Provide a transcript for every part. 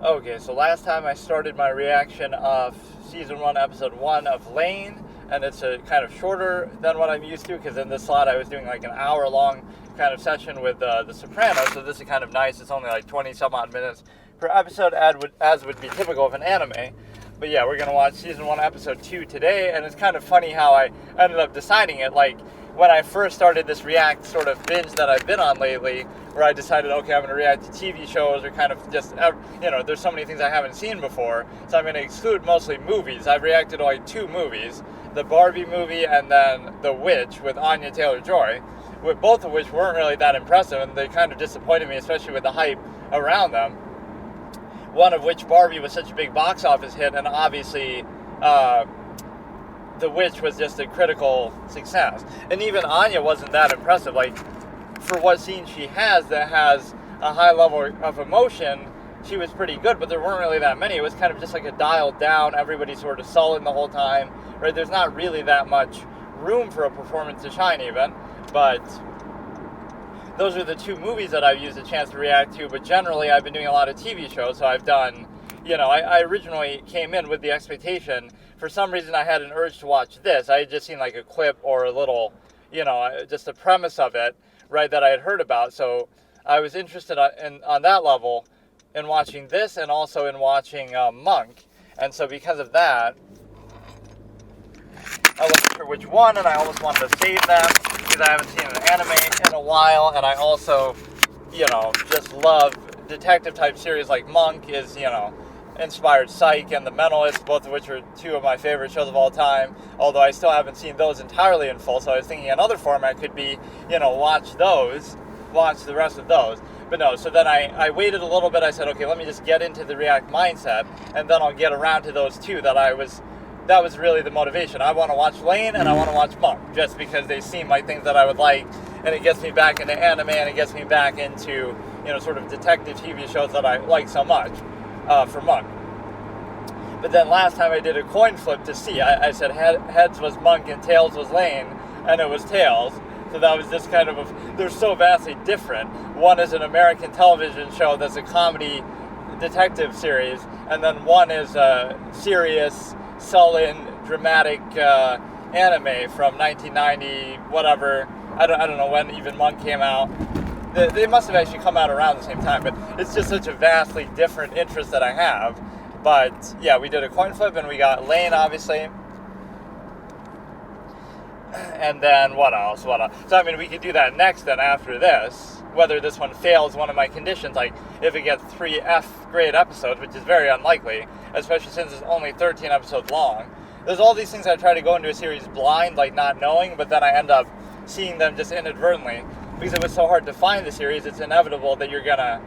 Okay, so last time I started my reaction of Season 1, Episode 1 of Lain, and it's a kind of shorter than what I'm used to, because in this slot I was doing like an hour-long kind of session with The Sopranos, so this is kind of nice. It's only like 20-some-odd minutes per episode, as would be typical of an anime. But yeah, we're going to watch Season 1, Episode 2 today, and it's kind of funny how I ended up deciding it. Like, when I first started this React sort of binge that I've been on lately, where I decided, okay, I'm going to react to TV shows or kind of just, there's so many things I haven't seen before, so I'm going to exclude mostly movies. I've reacted to like 2 movies, the Barbie movie and then The Witch with Anya Taylor-Joy, with both of which weren't really that impressive, and they kind of disappointed me, especially with the hype around them. One of which, Barbie, was such a big box office hit, and obviously The Witch was just a critical success. And even Anya wasn't that impressive. Like, for what scene she has that has a high level of emotion, she was pretty good, but there weren't really that many. It was kind of just like a dialed down, everybody sort of sullen the whole time, right? There's not really that much room for a performance to shine even, but those are the 2 movies that I've used a chance to react to. But generally I've been doing a lot of TV shows, so I've done, I originally came in with the expectation, for some reason I had an urge to watch this. I had just seen like a clip or a little, just the premise of it, right, that I had heard about. So I was interested on that level in watching this, and also in watching Monk. And so because of that, I wasn't sure which one, and I almost wanted to save them because I haven't seen an anime in a while, and I also, just love detective type series like Monk is, inspired Psych and The Mentalist, both of which are 2 of my favorite shows of all time, although I still haven't seen those entirely in full. So I was thinking another format could be, watch the rest of those. But no, so then I waited a little bit. I said, okay, let me just get into the React mindset, and then I'll get around to those 2 that was really the motivation. I want to watch Lain and I want to watch Monk, just because they seem like things that I would like, and it gets me back into anime, and it gets me back into, sort of detective TV shows that I like so much for Monk. But then last time I did a coin flip to see. I said heads was Monk and tails was Lain, and it was tails. So that was just kind of they're so vastly different. One is an American television show that's a comedy detective series, and then one is a serious, sullen, dramatic anime from 1990, whatever. I don't know when even Monk came out. They must have actually come out around the same time, but it's just such a vastly different interest that I have. But yeah, we did a coin flip, and we got Lain, obviously. And then what else? So I mean, we could do that next then after this, whether this one fails one of my conditions, like if it gets 3 F grade episodes, which is very unlikely, especially since it's only 13 episodes long. There's all these things I try to go into a series blind, like not knowing, but then I end up seeing them just inadvertently. Because it was so hard to find the series, it's inevitable that you're gonna,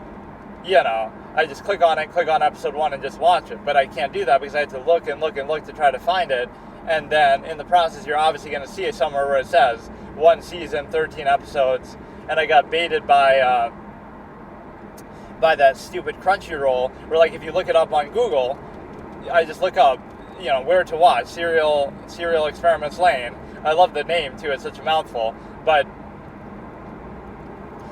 I just click on episode 1 and just watch it. But I can't do that because I had to look and look and look to try to find it. And then in the process, you're obviously going to see it somewhere where it says 1 season, 13 episodes. And I got baited by that stupid Crunchyroll, where like if you look it up on Google, I just look up, where to watch, Serial Experiments Lain. I love the name too, it's such a mouthful. But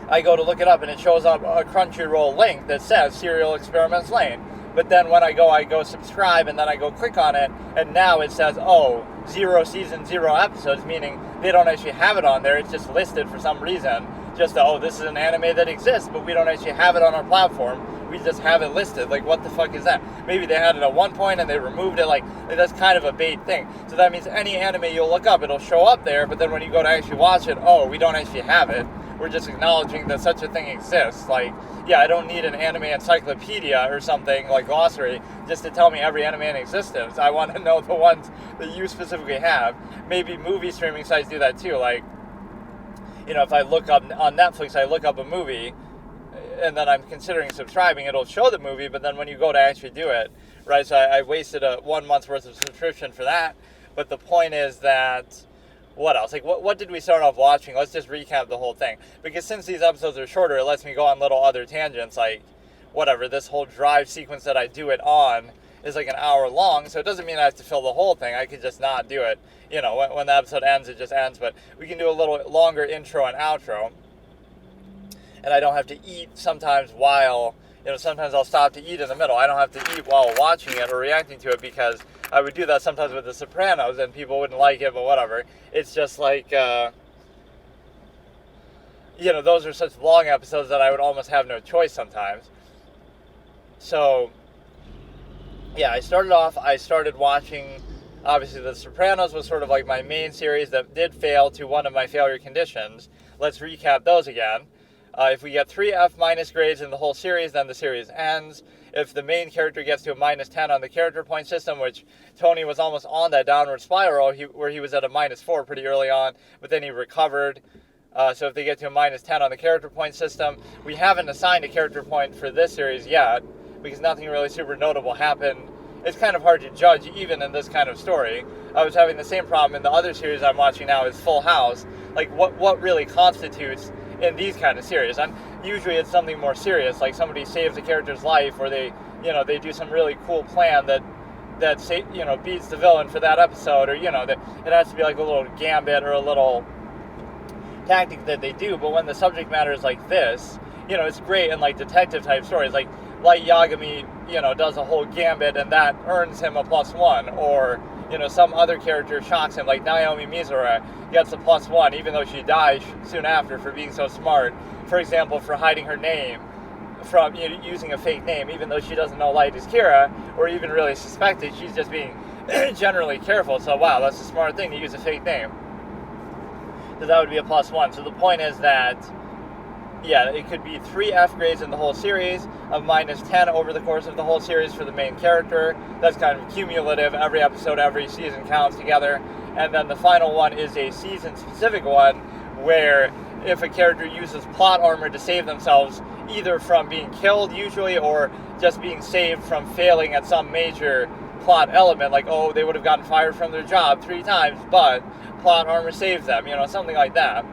I go to look it up and it shows up a Crunchyroll link that says Serial Experiments Lain. But then when I go subscribe, and then I go click on it, and now it says, 0 season, 0 episodes, meaning they don't actually have it on there. It's just listed for some reason. Just, this is an anime that exists, but we don't actually have it on our platform. We just have it listed. Like, what the fuck is that? Maybe they had it at one point and they removed it. Like, that's kind of a bait thing. So that means any anime you'll look up, it'll show up there, but then when you go to actually watch it, we don't actually have it. We're just acknowledging that such a thing exists. Like, yeah, I don't need an anime encyclopedia or something, like glossary, just to tell me every anime in existence. I want to know the ones that you specifically have. Maybe movie streaming sites do that too. Like, if I look up on Netflix, I look up a movie, and then I'm considering subscribing, it'll show the movie, but then when you go to actually do it, right, so I wasted 1 month's worth of subscription for that. But the point is that, what else? Like, what did we start off watching? Let's just recap the whole thing. Because since these episodes are shorter, it lets me go on little other tangents, like, whatever, this whole drive sequence that I do it on is like an hour long, so it doesn't mean I have to fill the whole thing. I could just not do it. When the episode ends, it just ends, but we can do a little longer intro and outro. And I don't have to eat sometimes while, sometimes I'll stop to eat in the middle. I don't have to eat while watching it or reacting to it, because I would do that sometimes with The Sopranos and people wouldn't like it, but whatever. It's just like, those are such long episodes that I would almost have no choice sometimes. So, yeah, I started watching, obviously The Sopranos was sort of like my main series that did fail to one of my failure conditions. Let's recap those again. If we get 3 F- grades in the whole series, then the series ends. If the main character gets to a -10 on the character point system, which Tony was almost on that downward spiral, where he was at a -4 pretty early on, but then he recovered. So if they get to a -10 on the character point system, we haven't assigned a character point for this series yet, because nothing really super notable happened. It's kind of hard to judge even in this kind of story. I was having the same problem in the other series I'm watching now, is Full House. Like, what really constitutes in these kind of series? Usually it's something more serious, like somebody saves a character's life, or they do some really cool plan that beats the villain for that episode, or that it has to be like a little gambit or a little tactic that they do. But when the subject matter is like this, it's great in like detective type stories, like Light Yagami, does a whole gambit and that earns him a +1, or some other character shocks him, like Naomi Mizura gets a +1 even though she dies soon after for being so smart, for example, for hiding her name from using a fake name, even though she doesn't know Light is Kira or even really suspect it. She's just being generally careful. So wow, that's a smart thing to use a fake name. So that would be a +1. So the point is that, yeah, it could be 3 F grades in the whole series, of -10 over the course of the whole series for the main character. That's kind of cumulative. Every episode, every season counts together. And then the final one is a season-specific one, where if a character uses plot armor to save themselves, either from being killed usually, or just being saved from failing at some major plot element, like, they would have gotten fired from their job 3 times, but plot armor saves them, something like that.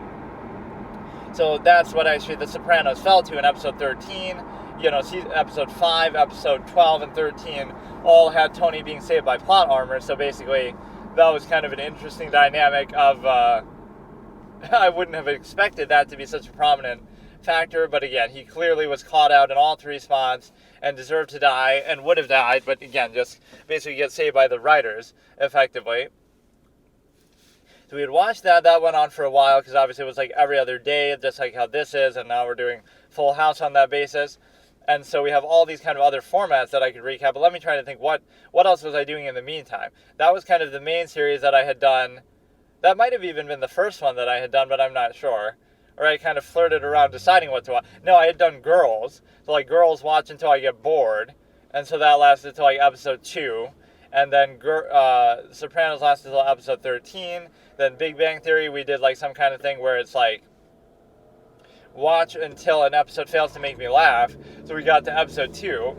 So that's what actually The Sopranos fell to in episode 13. Episode 5, episode 12, and 13 all had Tony being saved by plot armor. So basically, that was kind of an interesting dynamic of, I wouldn't have expected that to be such a prominent factor. But again, he clearly was caught out in all 3 spots and deserved to die and would have died. But again, just basically get saved by the writers, effectively. So we had watched that. That went on for a while, because obviously it was like every other day, just like how this is, and now we're doing Full House on that basis. And so we have all these kind of other formats that I could recap, but let me try to think, what else was I doing in the meantime? That was kind of the main series that I had done. That might have even been the first one that I had done, but I'm not sure. Or I kind of flirted around deciding what to watch. No, I had done Girls. So like Girls Watch Until I Get Bored. And so that lasted until like episode 2. And then Sopranos lasted until episode 13. Then Big Bang Theory, we did like some kind of thing where it's like, watch until an episode fails to make me laugh. So we got to episode 2.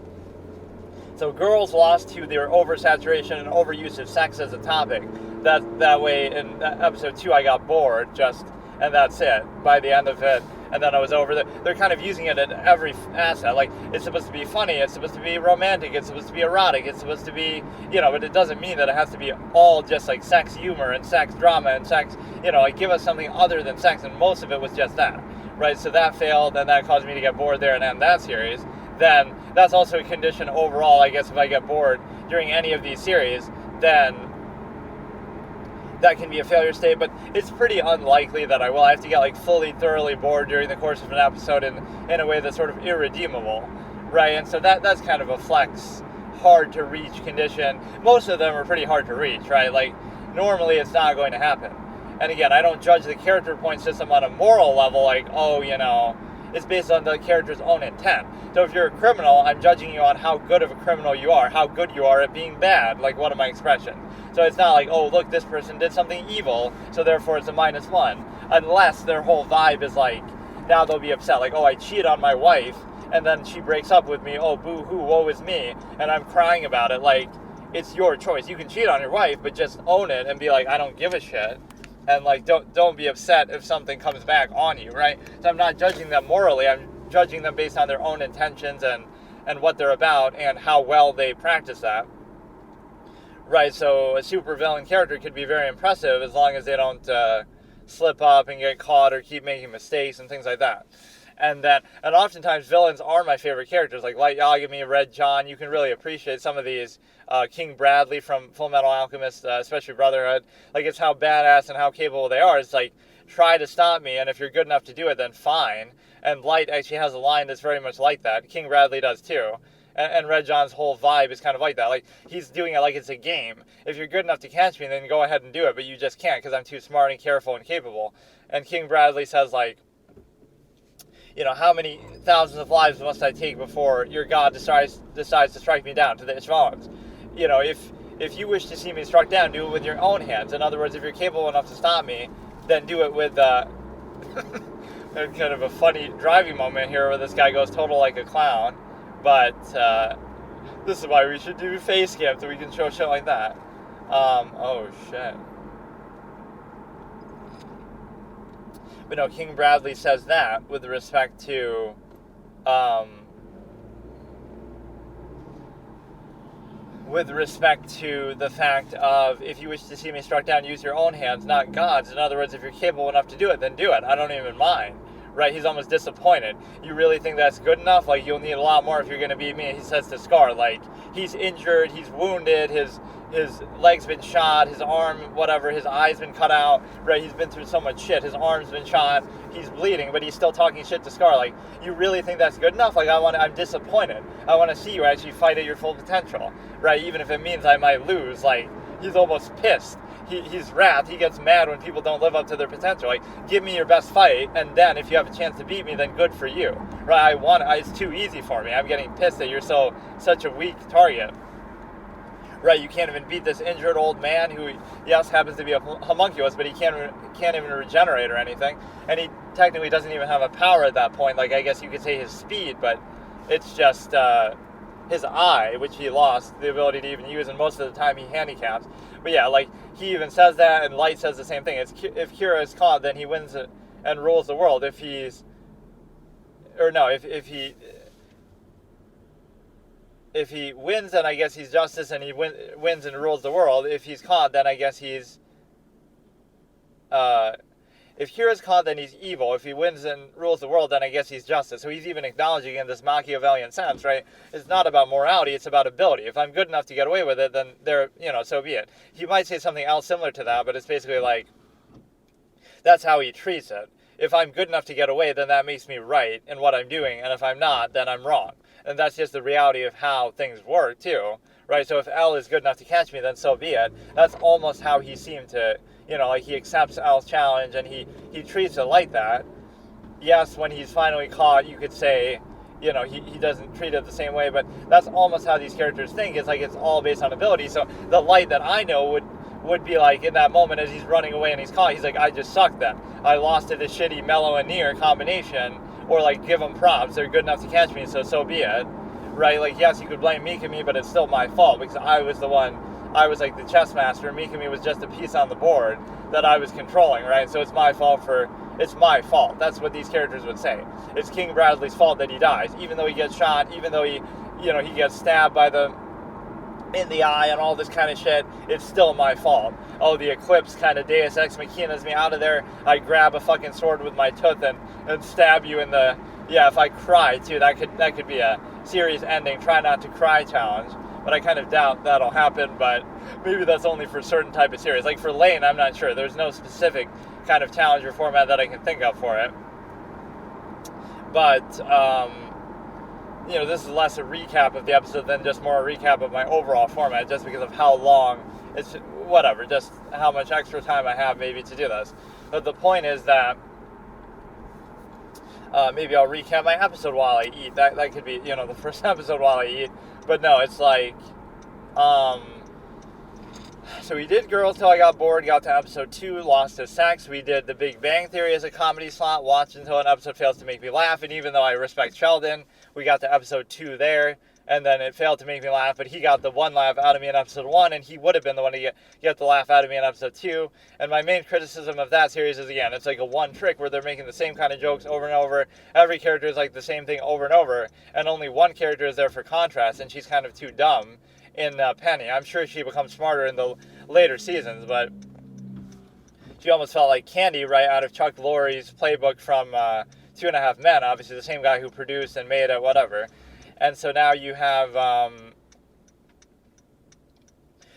So Girls lost to their oversaturation and overuse of sex as a topic. That way in episode 2 I got bored, and that's it by the end of it. And then I was over. They're kind of using it at every asset. Like, it's supposed to be funny, it's supposed to be romantic, it's supposed to be erotic, it's supposed to be, but it doesn't mean that it has to be all just like sex humor and sex drama and sex, like give us something other than sex. And most of it was just that, right? So that failed, and that caused me to get bored there and end that series. Then that's also a condition overall, I guess, if I get bored during any of these series, then that can be a failure state, but it's pretty unlikely that I will. I have to get like fully, thoroughly bored during the course of an episode in a way that's sort of irredeemable, right? And so that's kind of a flex, hard to reach condition. Most of them are pretty hard to reach, right? Like, normally it's not going to happen. And again, I don't judge the character point system on a moral level, like, it's based on the character's own intent. So if you're a criminal, I'm judging you on how good of a criminal you are, how good you are at being bad, like one of my expressions. So it's not like, look, this person did something evil, so therefore it's a -1. Unless their whole vibe is like, now they'll be upset, like, I cheat on my wife, and then she breaks up with me, boo-hoo, woe is me, and I'm crying about it. Like, it's your choice. You can cheat on your wife, but just own it and be like, I don't give a shit. And like, don't be upset if something comes back on you, right? So I'm not judging them morally. I'm judging them based on their own intentions and what they're about and how well they practice that, right? So a supervillain character could be very impressive as long as they don't slip up and get caught or keep making mistakes and things like that. And oftentimes villains are my favorite characters, like Light Yagami, Red John. You can really appreciate some of these. King Bradley from Full Metal Alchemist, especially Brotherhood. Like, it's how badass and how capable they are. It's like, try to stop me, and if you're good enough to do it, then fine. And Light actually has a line that's very much like that. King Bradley does too. And Red John's whole vibe is kind of like that. Like, he's doing it like it's a game. If you're good enough to catch me, then go ahead and do it, but you just can't because I'm too smart and careful and capable. And King Bradley says, like, how many thousands of lives must I take before your god decides to strike me down to the Ishmaelites? If you wish to see me struck down, do it with your own hands. In other words, if you're capable enough to stop me, then do it with kind of a funny driving moment here where this guy goes total like a clown. But this is why we should do face cam so we can show shit like that. Oh shit. But no, King Bradley says that with respect to the fact of, if you wish to see me struck down, use your own hands, not God's. In other words, if you're capable enough to do it, then do it. I don't even mind. Right? He's almost disappointed. You really think that's good enough? Like, you'll need a lot more if you're going to beat me. He says to Scar, like, he's injured, he's wounded, his leg's been shot, his arm, whatever, his eye's been cut out, right? He's been through so much shit. His arm's been shot, he's bleeding, but he's still talking shit to Scar. Like, you really think that's good enough? Like, I'm disappointed. I want to see you actually fight at your full potential, right? Even if it means I might lose. Like, he's almost pissed. He's wrath. He gets mad when people don't live up to their potential. Like, give me your best fight, and then if you have a chance to beat me, then good for you, right? It's too easy for me. I'm getting pissed that you're such a weak target. Right, you can't even beat this injured old man who, yes, happens to be a homunculus, but he can't even regenerate or anything. And he technically doesn't even have a power at that point. Like, I guess you could say his speed, but it's just his eye, which he lost the ability to even use, and most of the time he handicaps. But yeah, like, he even says that, and Light says the same thing. If Kira is caught, then he wins it and rules the world. If he wins, then I guess he's justice, and he wins and rules the world. If he's caught, then I guess he's... if Kira's caught, then he's evil. If he wins and rules the world, then I guess he's justice. So he's even acknowledging in this Machiavellian sense, right? It's not about morality, it's about ability. If I'm good enough to get away with it, then so be it. He might say something else similar to that, but it's basically like, that's how he treats it. If I'm good enough to get away, then that makes me right in what I'm doing, and if I'm not, then I'm wrong. And that's just the reality of how things work, too, right? So if L is good enough to catch me, then so be it. That's almost how he seemed to, like, he accepts L's challenge, and he treats it like that. Yes, when he's finally caught, you could say, he doesn't treat it the same way, but that's almost how these characters think. It's like, it's all based on ability. So the Light that I know would be like, in that moment as he's running away and he's caught, he's like, I just sucked then. I lost to this shitty Mellow and Nier combination. Or, like, give them props. They're good enough to catch me, so be it. Right? Like, yes, you could blame Mikami, but it's still my fault because I was like the chess master. Mikami was just a piece on the board that I was controlling, right? So it's my fault. That's what these characters would say. It's King Bradley's fault that he dies, even though he gets shot, even though he gets stabbed in the eye and all this kind of shit. It's still my fault. Oh, the Eclipse kind of Deus Ex Machinas me out of there. I grab a fucking sword with my tooth and stab you in the... Yeah, if I cry, too, that could be a series ending. Try not to cry challenge. But I kind of doubt that'll happen, but maybe that's only for certain type of series. Like for Lain, I'm not sure. There's no specific kind of challenge or format that I can think of for it. But, this is less a recap of the episode than just more a recap of my overall format, just because of how long it's... Whatever, just how much extra time I have maybe to do this. But the point is that maybe I'll recap my episode while I eat. That could be, the first episode while I eat. But no, it's like, so we did Girls Till I Got Bored, got to episode 2, lost to sex. We did The Big Bang Theory as a comedy slot, watched until an episode fails to make me laugh. And even though I respect Sheldon, we got to episode 2 there. And then it failed to make me laugh, but he got the one laugh out of me in episode 1, and he would have been the one to get the laugh out of me in episode 2. And my main criticism of that series is, again, it's like a one trick where they're making the same kind of jokes over and over. Every character is like the same thing over and over, and only one character is there for contrast, and she's kind of too dumb in Penny. I'm sure she becomes smarter in the later seasons, but she almost felt like Candy right out of Chuck Lorre's playbook from Two and a Half Men, obviously the same guy who produced and made it, whatever. And so now you have,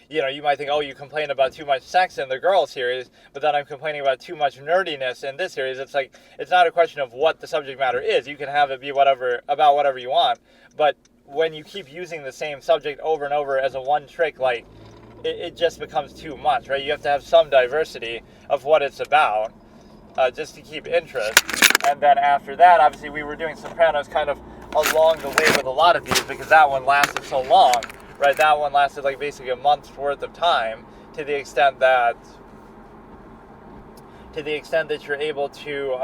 you might think, oh, you complain about too much sex in the girl series, but then I'm complaining about too much nerdiness in this series. It's like, it's not a question of what the subject matter is. You can have it be about whatever you want, but when you keep using the same subject over and over as a one trick, like, it just becomes too much, right? You have to have some diversity of what it's about, just to keep interest. And then after that, obviously, we were doing Sopranos kind of along the way with a lot of these, because that one lasted so long, right? That one lasted like basically a month's worth of time, to the extent that you're able to,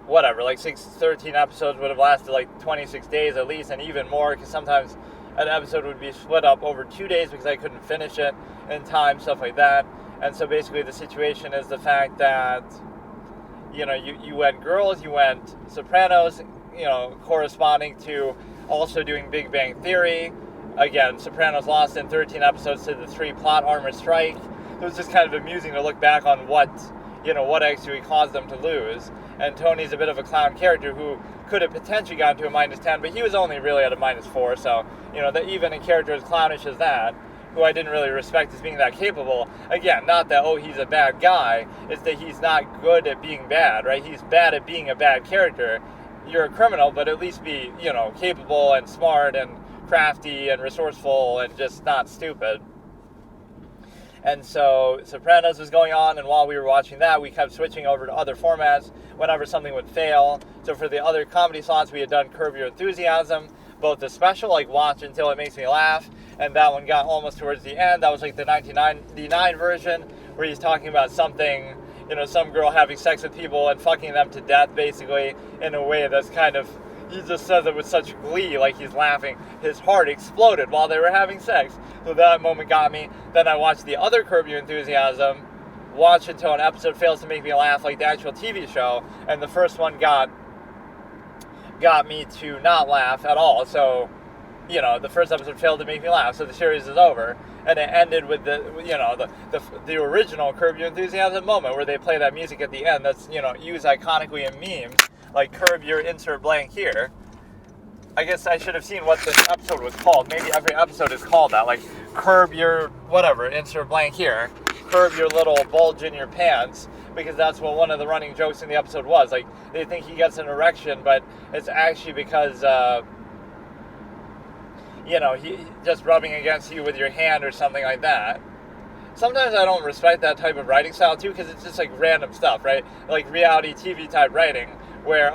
like 13 episodes would have lasted like 26 days at least, and even more, because sometimes an episode would be split up over 2 days because I couldn't finish it in time, stuff like that. And so basically the situation is the fact that, you went girls, you went Sopranos, corresponding to also doing Big Bang Theory. Again, Sopranos lost in 13 episodes to the 3 plot armor strike. It was just kind of amusing to look back on what actually caused them to lose. And Tony's a bit of a clown character who could have potentially gotten to a -10, but he was only really at a -4, so, that even a character as clownish as that, who I didn't really respect as being that capable, again, not that, oh, he's a bad guy, it's that he's not good at being bad, right? He's bad at being a bad character. You're a criminal, but at least be, capable and smart and crafty and resourceful and just not stupid. And so Sopranos was going on, and while we were watching that, we kept switching over to other formats whenever something would fail. So for the other comedy slots, we had done Curb Your Enthusiasm, both the special, like Watch Until It Makes Me Laugh, and that one got almost towards the end. That was like the 1999 version, where he's talking about something, some girl having sex with people and fucking them to death, basically, in a way that's kind of, he just says it with such glee, like he's laughing. His heart exploded while they were having sex. So that moment got me. Then I watched the other Curb Your Enthusiasm, Watch Until an Episode Fails to Make Me Laugh, like the actual TV show, and the first one got me to not laugh at all. So, the first episode failed to make me laugh, so the series is over. And it ended with the original Curb Your Enthusiasm moment, where they play that music at the end that's, used iconically in memes, like Curb Your Insert Blank Here. I guess I should have seen what this episode was called. Maybe every episode is called that, like Curb Your whatever, Insert Blank Here. Curb Your Little Bulge in Your Pants, because that's what one of the running jokes in the episode was. Like, they think he gets an erection, but it's actually because, he just rubbing against you with your hand or something like that. Sometimes I don't respect that type of writing style, too, because it's just, like, random stuff, right? Like, reality TV type writing, where,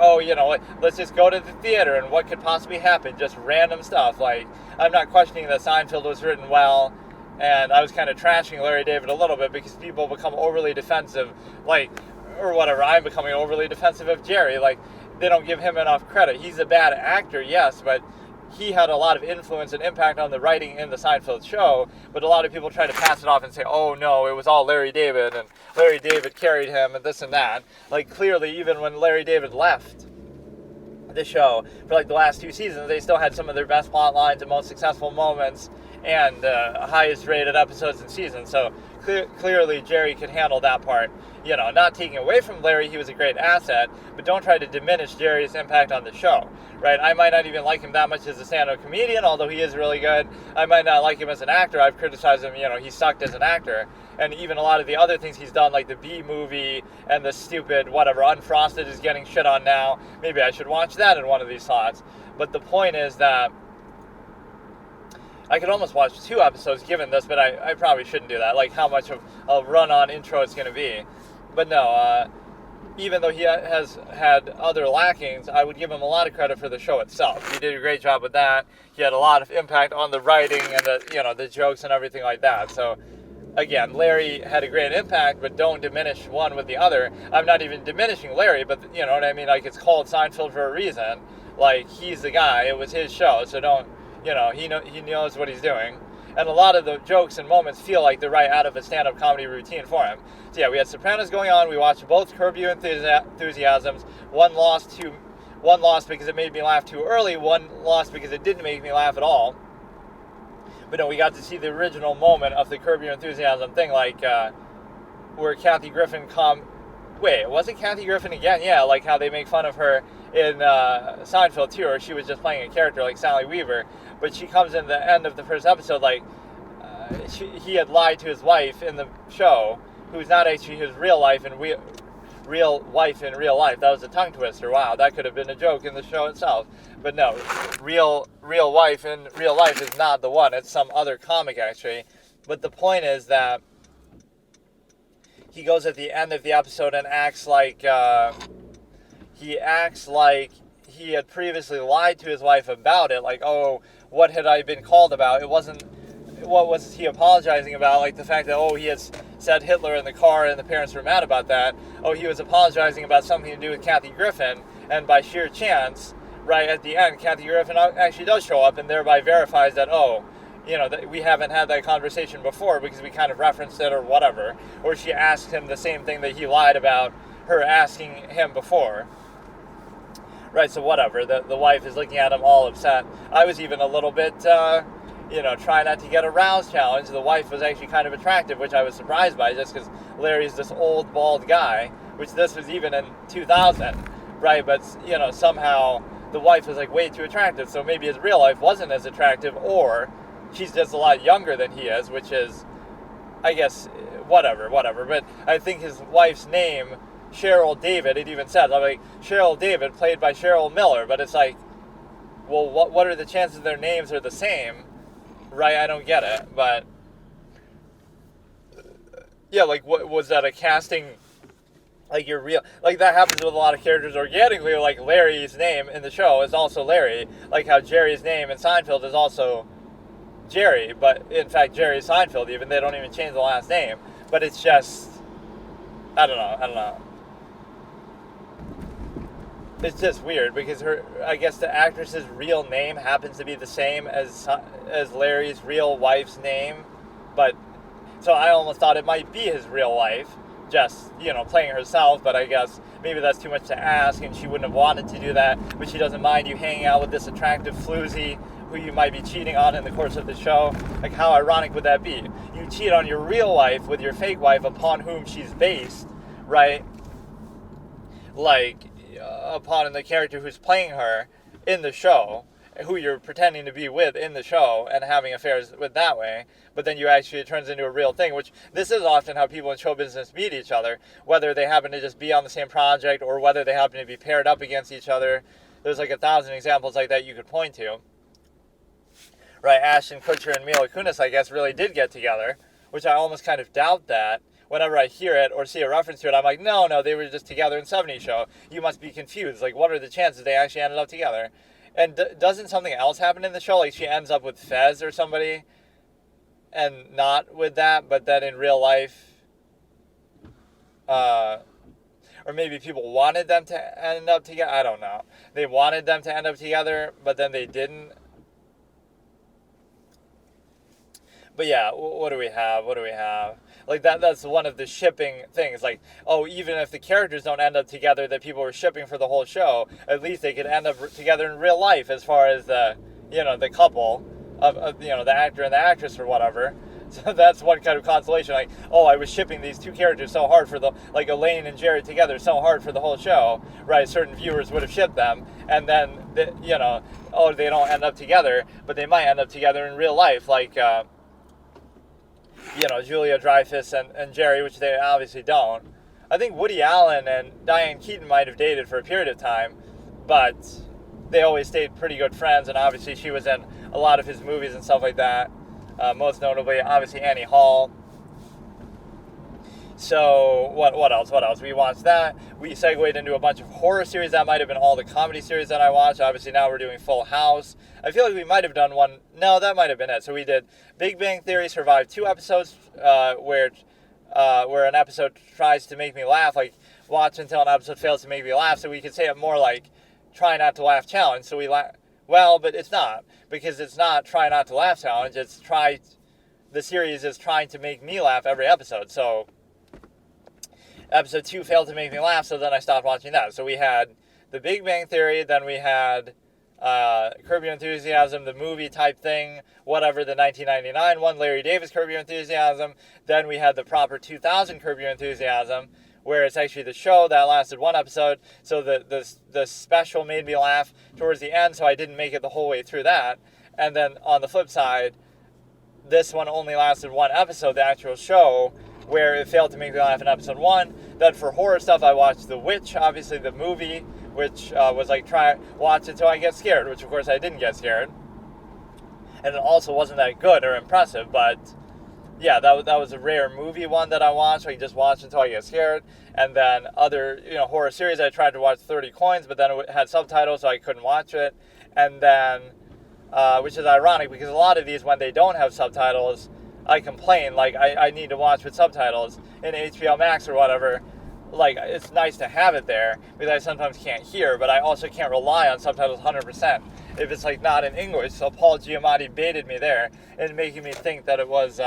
let's just go to the theater and what could possibly happen, just random stuff. Like, I'm not questioning that Seinfeld was written well, and I was kind of trashing Larry David a little bit because people become overly defensive, or whatever. I'm becoming overly defensive of Jerry. Like, they don't give him enough credit. He's a bad actor, yes, but he had a lot of influence and impact on the writing in the Seinfeld show. But a lot of people try to pass it off and say, oh no, it was all Larry David, and Larry David carried him, and this and that. Like, clearly, even when Larry David left the show for like the last 2 seasons, they still had some of their best plot lines and most successful moments and highest rated episodes and seasons. So clearly Jerry could handle that part. Not taking away from Larry, he was a great asset, but don't try to diminish Jerry's impact on the show, right? I might not even like him that much as a stand-up comedian, although he is really good. I might not like him as an actor. I've criticized him, he sucked as an actor. And even a lot of the other things he's done, like the B movie and the stupid whatever, Unfrosted is getting shit on now. Maybe I should watch that in one of these slots. But the point is that I could almost watch 2 episodes given this, but I probably shouldn't do that, like how much of a run-on intro it's going to be. But no, even though he has had other lackings, I would give him a lot of credit for the show itself. He did a great job with that. He had a lot of impact on the writing and the jokes and everything like that. So, again, Larry had a great impact, but don't diminish one with the other. I'm not even diminishing Larry, but you know what I mean? Like, it's called Seinfeld for a reason. Like, he's the guy. It was his show, so don't... he knows what he's doing. And a lot of the jokes and moments feel like they're right out of a stand-up comedy routine for him. So yeah, we had Sopranos going on. We watched both Curb Your Enthusiasms. One lost because it made me laugh too early. One lost because it didn't make me laugh at all. But no, we got to see the original moment of the Curb Your Enthusiasm thing, like where Kathy Griffin Wait, wasn't Kathy Griffin again? Yeah, like how they make fun of her in Seinfeld too, or she was just playing a character like Sally Weaver, but she comes in the end of the first episode like he had lied to his wife in the show, who's not actually his real life and real wife in real life. That was a tongue twister. Wow, that could have been a joke in the show itself. But no, real wife in real life is not the one. It's some other comic actually. But the point is that he goes at the end of the episode and acts like he had previously lied to his wife about it. Like, oh, what had I been called about? It wasn't. What was he apologizing about? Like the fact that, oh, he had said Hitler in the car and the parents were mad about that. Oh, he was apologizing about something to do with Kathy Griffin. And by sheer chance, right at the end, Kathy Griffin actually does show up and thereby verifies that, oh, you know, that we haven't had that conversation before because we kind of referenced it or whatever. Or she asked him the same thing that he lied about her asking him before. Right, so whatever. The wife is looking at him all upset. I was even a little bit... try not to get aroused challenge. The wife was actually kind of attractive, which I was surprised by just because Larry's this old, bald guy, which this was even in 2000, right? But, somehow the wife was like way too attractive. So maybe his real life wasn't as attractive, or she's just a lot younger than he is, which is, I guess, whatever. But I think his wife's name, Cheryl David, it even says, I'm like, Cheryl David, played by Cheryl Miller. But it's like, well, what are the chances their names are the same? Right, I don't get it, but yeah, like, what was that, a casting, like, you're real, like, that happens with a lot of characters organically, like, Larry's name in the show is also Larry, like how Jerry's name in Seinfeld is also Jerry, but, in fact, Jerry's Seinfeld, even, they don't even change the last name, but it's just, I don't know. It's just weird because I guess the actress's real name happens to be the same as Larry's real wife's name, but so I almost thought it might be his real wife, just, playing herself, but I guess maybe that's too much to ask and she wouldn't have wanted to do that, but she doesn't mind you hanging out with this attractive floozy who you might be cheating on in the course of the show. Like, how ironic would that be? You cheat on your real wife with your fake wife upon whom she's based, right? Like, upon the character who's playing her in the show, who you're pretending to be with in the show and having affairs with that way, but then it turns into a real thing, which this is often how people in show business meet each other, whether they happen to just be on the same project or whether they happen to be paired up against each other. There's like 1,000 examples like that you could point to. Right, Ashton Kutcher and Mila Kunis, I guess, really did get together, which I almost kind of doubt that. Whenever I hear it or see a reference to it, I'm like, no, they were just together in 70s show. You must be confused. Like, what are the chances they actually ended up together? And doesn't something else happen in the show? Like, she ends up with Fez or somebody, and not with that, but then in real life, or maybe people wanted them to end up together. I don't know. They wanted them to end up together, but then they didn't. But yeah, what do we have? Like, that's one of the shipping things. Like, oh, even if the characters don't end up together that people were shipping for the whole show, at least they could end up together in real life as far as the couple of the actor and the actress or whatever. So that's one kind of consolation. Like, oh, I was shipping these two characters so hard for like Lain and Jerry together so hard for the whole show, right? Certain viewers would have shipped them, and then, they don't end up together, but they might end up together in real life, like, Julia Dreyfus and Jerry, which they obviously don't. I think Woody Allen and Diane Keaton might have dated for a period of time, but they always stayed pretty good friends, and obviously she was in a lot of his movies and stuff like that. Most notably, obviously, Annie Hall. So, what else? We watched that. We segued into a bunch of horror series. That might have been all the comedy series that I watched. Obviously, now we're doing Full House. I feel like we might have done one. No, that might have been it. So we did Big Bang Theory survived 2 episodes where an episode tries to make me laugh. Like, watch until an episode fails to make me laugh. So we could say it more like try not to laugh challenge. So we laugh. Well, but it's not. Because it's not try not to laugh challenge. The series is trying to make me laugh every episode. So episode 2 failed to make me laugh, so then I stopped watching that. So we had The Big Bang Theory, then we had Curb Your Enthusiasm, the movie type thing, whatever, the 1999 one, Larry Davis Curb Your Enthusiasm. Then we had the proper 2000 Curb Your Enthusiasm, where it's actually the show that lasted one episode. So the special made me laugh towards the end, so I didn't make it the whole way through that. And then on the flip side, this one only lasted one episode, the actual show, where it failed to make me laugh in episode 1. Then for horror stuff, I watched The Witch, obviously the movie, which was like watch until I get scared, which of course I didn't get scared. And it also wasn't that good or impressive, but yeah, that was a rare movie one that I watched. I just watched until I get scared. And then other, horror series, I tried to watch 30 Coins, but then it had subtitles, so I couldn't watch it. And then, which is ironic, because a lot of these, when they don't have subtitles, I complain, like, I need to watch with subtitles in HBO Max or whatever. Like, it's nice to have it there, because I sometimes can't hear, but I also can't rely on subtitles 100%. If it's, like, not in English, so Paul Giamatti baited me there, and making me think that it was,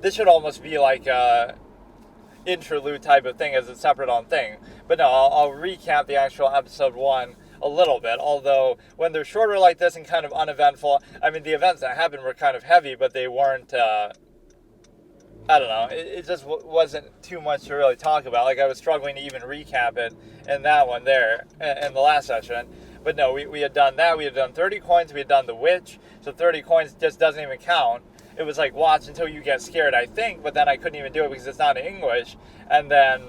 this should almost be like a interlude type of thing as a separate on thing. But no, I'll recap the actual episode 1 a little bit, although when they're shorter like this and kind of uneventful, I mean, the events that happened were kind of heavy, but they weren't, I don't know, it just wasn't too much to really talk about. Like, I was struggling to even recap it in that one there, in the last session. But no, we had done that, we had done 30 Coins, we had done The Witch, so 30 Coins just doesn't even count. It was like, watch until you get scared, I think, but then I couldn't even do it because it's not in English. And then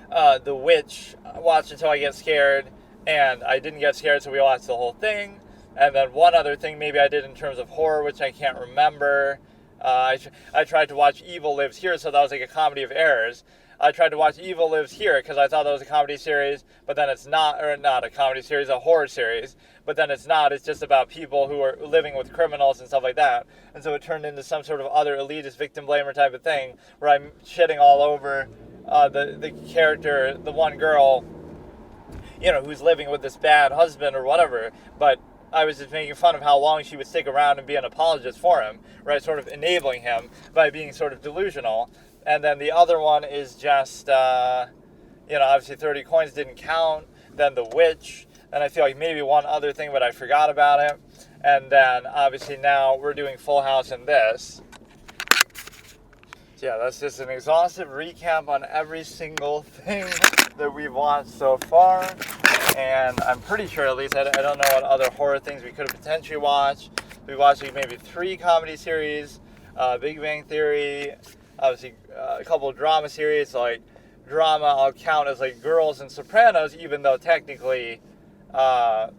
The Witch, watch until I get scared, and I didn't get scared, so we watched the whole thing. And then one other thing maybe I did in terms of horror, which I can't remember. I tried to watch Evil Lives Here, so that was like a comedy of errors. I tried to watch Evil Lives Here because I thought that was a comedy series, but then it's not, or not a comedy series, a horror series, but then it's not. It's just about people who are living with criminals and stuff like that. And so it turned into some sort of other elitist victim blamer type of thing where I'm shitting all over the character, the one girl, who's living with this bad husband or whatever, but I was just making fun of how long she would stick around and be an apologist for him, right? Sort of enabling him by being sort of delusional. And then the other one is just, obviously 30 Coins didn't count. Then The Witch. And I feel like maybe one other thing, but I forgot about it. And then obviously now we're doing Full House in this. So yeah, that's just an exhaustive recap on every single thing that we've watched so far. And I'm pretty sure, at least, I don't know what other horror things we could have potentially watched. We watched like maybe 3 comedy series, Big Bang Theory, obviously a couple of drama series. Like drama I'll count as like Girls and Sopranos, even though technically Sopranos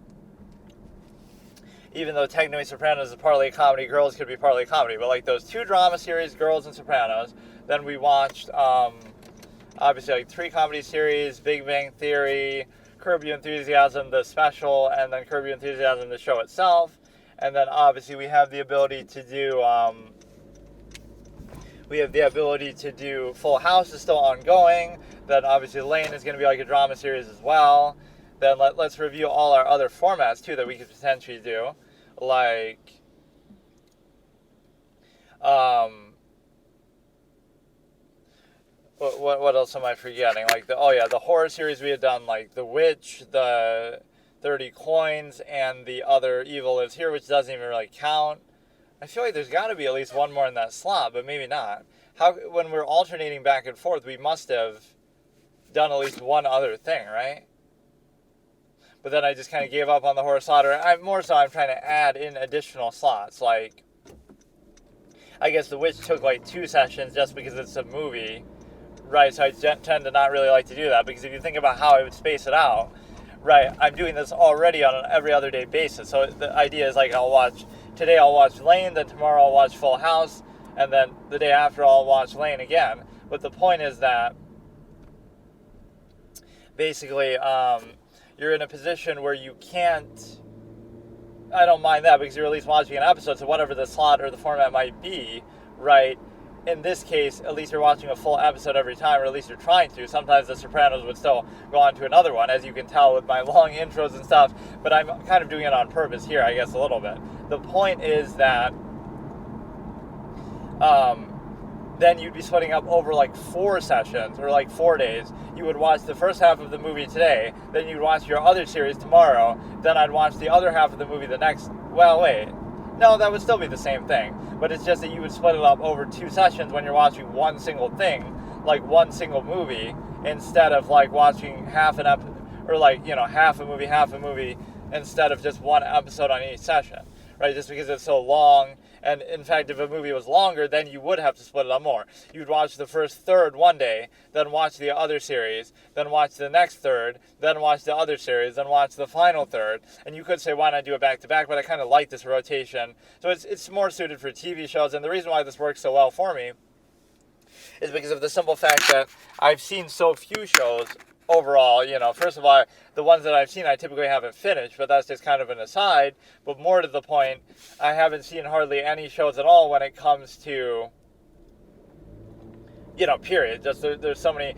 is partly a comedy, Girls could be partly a comedy. But like those 2 drama series, Girls and Sopranos. Then we watched obviously like 3 comedy series, Big Bang Theory, Curb Your Enthusiasm, the special, and then Curb Your Enthusiasm, the show itself. And then obviously we have the ability to do Full House is still ongoing. Then obviously Lain is going to be like a drama series as well. Then let's review all our other formats too that we could potentially do. Like what else am I forgetting? Like the horror series we had done, like The Witch, the 30 Coins, and the other Evil Lives Here, which doesn't even really count. I feel like there's got to be at least one more in that slot, but maybe not. When we're alternating back and forth, we must have done at least one other thing, right? But then I just kind of gave up on the horror slot, or I'm trying to add in additional slots. Like, I guess The Witch took like 2 sessions just because it's a movie, right? So I tend to not really like to do that, because if you think about how I would space it out, right, I'm doing this already on an every other day basis. So the idea is like today I'll watch Lain, then tomorrow I'll watch Full House, and then the day after I'll watch Lain again. But the point is that basically you're in a position where you can't, I don't mind that because you're at least watching an episode, so whatever the slot or the format might be, right? In this case, at least you're watching a full episode every time, or at least you're trying to. Sometimes The Sopranos would still go on to another one, as you can tell with my long intros and stuff, but I'm kind of doing it on purpose here, I guess, a little bit. The point is that then you'd be splitting up over like 4 sessions, or like 4 days. You would watch the first half of the movie today, then you'd watch your other series tomorrow, then I'd watch the other half of the movie the next, well, wait. No, that would still be the same thing. But it's just that you would split it up over 2 sessions when you're watching one single thing, like one single movie, instead of like watching half an episode, or like, half a movie, instead of just one episode on each session, right? Just because it's so long. And in fact, if a movie was longer, then you would have to split it up more. You'd watch the first third one day, then watch the other series, then watch the next third, then watch the other series, then watch the final third. And you could say, why not do it back-to-back? But I kind of like this rotation. So it's more suited for TV shows. And the reason why this works so well for me is because of the simple fact that I've seen so few shows overall. First of all, the ones that I've seen I typically haven't finished, but that's just kind of an aside. But more to the point, I haven't seen hardly any shows at all when it comes to, period. Just there's so many,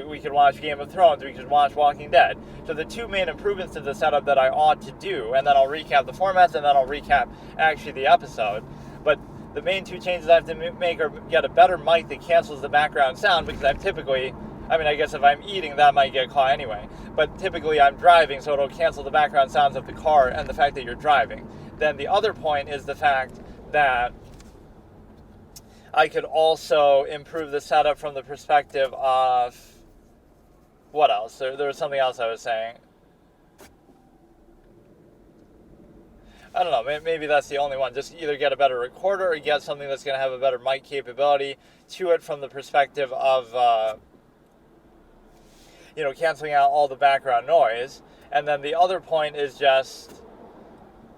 we could watch Game of Thrones, we could watch Walking Dead. So the two main improvements to the setup that I ought to do, and then I'll recap the formats, and then I'll recap actually the episode. But the main two changes I have to make are get a better mic that cancels the background sound, because I guess if I'm eating, that might get caught anyway. But typically I'm driving, so it'll cancel the background sounds of the car and the fact that you're driving. Then the other point is the fact that I could also improve the setup from the perspective of... What else? There was something else I was saying. I don't know, maybe that's the only one. Just either get a better recorder or get something that's going to have a better mic capability to it from the perspective of... canceling out all the background noise. And then the other point is just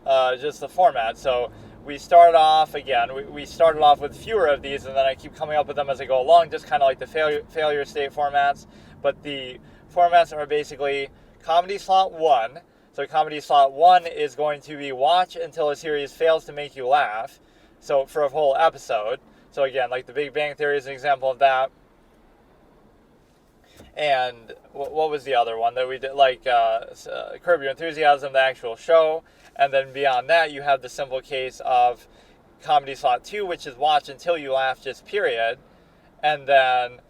the format. So we started off with fewer of these, and then I keep coming up with them as I go along, just kind of like the failure state formats. But the formats are basically comedy slot 1. So comedy slot 1 is going to be watch until a series fails to make you laugh. So for a whole episode. So again, like The Big Bang Theory is an example of that. And what was the other one that we did? Like Curb Your Enthusiasm, the actual show. And then beyond that, you have the simple case of Comedy Slot 2, which is watch until you laugh, just period. And then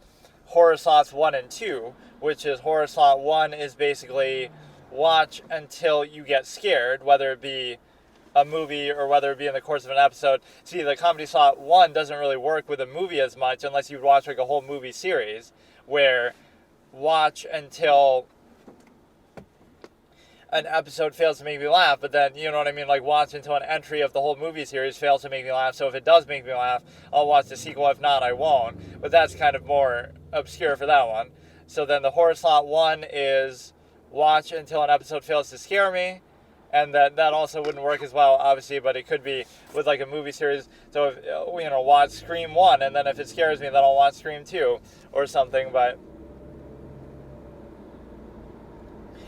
Horror Slots 1 and 2, which is Horror Slot 1 is basically watch until you get scared, whether it be a movie or whether it be in the course of an episode. See, the Comedy Slot 1 doesn't really work with a movie as much unless you watch like a whole movie series, where watch until an episode fails to make me laugh, but then, you know what I mean, like watch until an entry of the whole movie series fails to make me laugh. So if it does make me laugh, I'll watch the sequel. If not, I won't. But that's kind of more obscure for that one. So then the Horror Slot 1 is watch until an episode fails to scare me. And that also wouldn't work as well, obviously, but it could be with like a movie series. So if, watch Scream 1, and then if it scares me, then I'll watch Scream 2 or something. But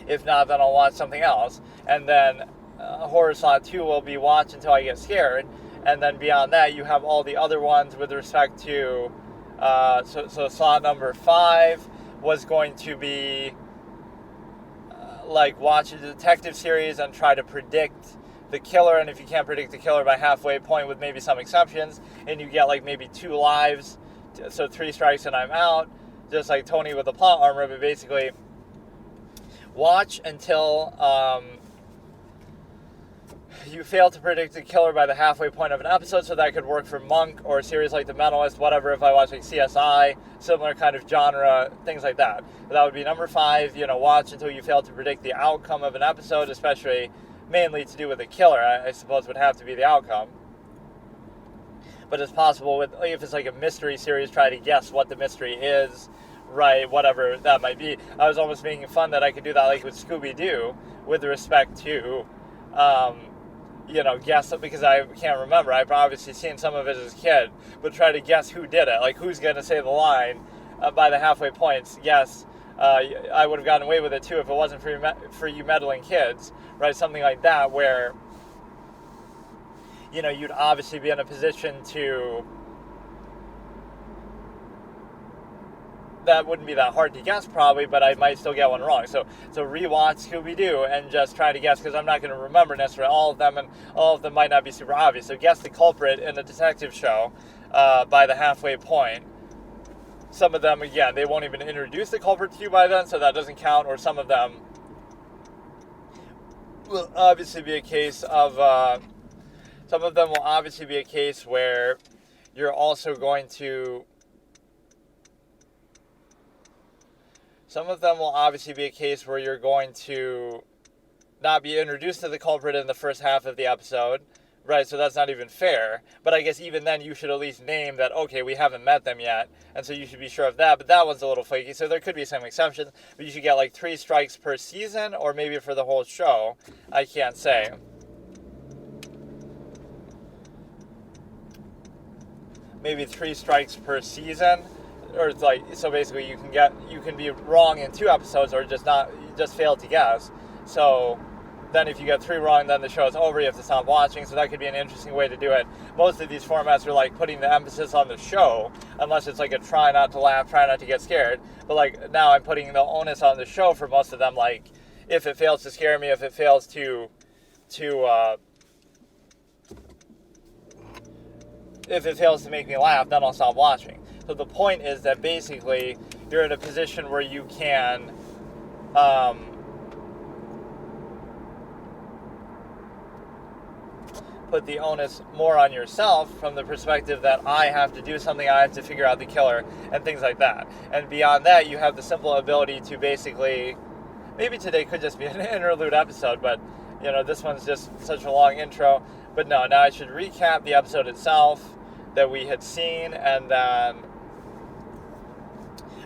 if not, then I'll watch something else. And then Horror Slot 2 will be watch until I get scared. And then beyond that, you have all the other ones with respect to... So slot number 5 was going to be like watch a detective series and try to predict the killer. And if you can't predict the killer by halfway point, with maybe some exceptions, and you get like maybe 2 lives, so 3 strikes and I'm out, just like Tony with the plot armor. But basically, watch until you fail to predict the killer by the halfway point of an episode. So that could work for Monk or a series like The Mentalist, whatever. If I watch like CSI, similar kind of genre, things like that. But that would be number 5. Watch until you fail to predict the outcome of an episode, especially mainly to do with the killer. I suppose would have to be the outcome. But it's possible if it's like a mystery series, try to guess what the mystery is. Right, whatever that might be. I was almost making fun that I could do that like with Scooby-Doo with respect to, guess it, because I can't remember. I've obviously seen some of it as a kid, but try to guess who did it. Like, who's going to say the line by the halfway points. Yes, I would have gotten away with it too if it wasn't for you meddling kids, right? Something like that where, you'd obviously be in a position to... That wouldn't be that hard to guess probably, but I might still get one wrong. So rewatch Scooby-Doo and just try to guess, because I'm not going to remember necessarily all of them, and all of them might not be super obvious. So guess the culprit in the detective show by the halfway point. Some of them, again, they won't even introduce the culprit to you by then, so that doesn't count. Or some of them will obviously be a case of Some of them will obviously be a case where you're also going to... Some of them will obviously be a case where you're going to not be introduced to the culprit in the first half of the episode, right? So that's not even fair. But I guess even then you should at least name that, okay, we haven't met them yet, and so you should be sure of that. But that one's a little flaky, so there could be some exceptions. But you should get like 3 strikes per season, or maybe for the whole show. I can't say. Maybe 3 strikes per season, or it's like, so basically you can be wrong in 2 episodes, or just fail to guess. So then if you get 3 wrong, then the show is over, you have to stop watching. So that could be an interesting way to do it. Most of these formats are like putting the emphasis on the show, unless it's like a try not to laugh, try not to get scared. But like now I'm putting the onus on the show for most of them. Like if it fails to scare me, if it fails to make me laugh, then I'll stop watching. So the point is that basically you're in a position where you can put the onus more on yourself from the perspective that I have to do something, I have to figure out the killer, and things like that. And beyond that, you have the simple ability to basically, maybe today could just be an interlude episode, but you know, this one's just such a long intro. But no, now I should recap the episode itself that we had seen, and then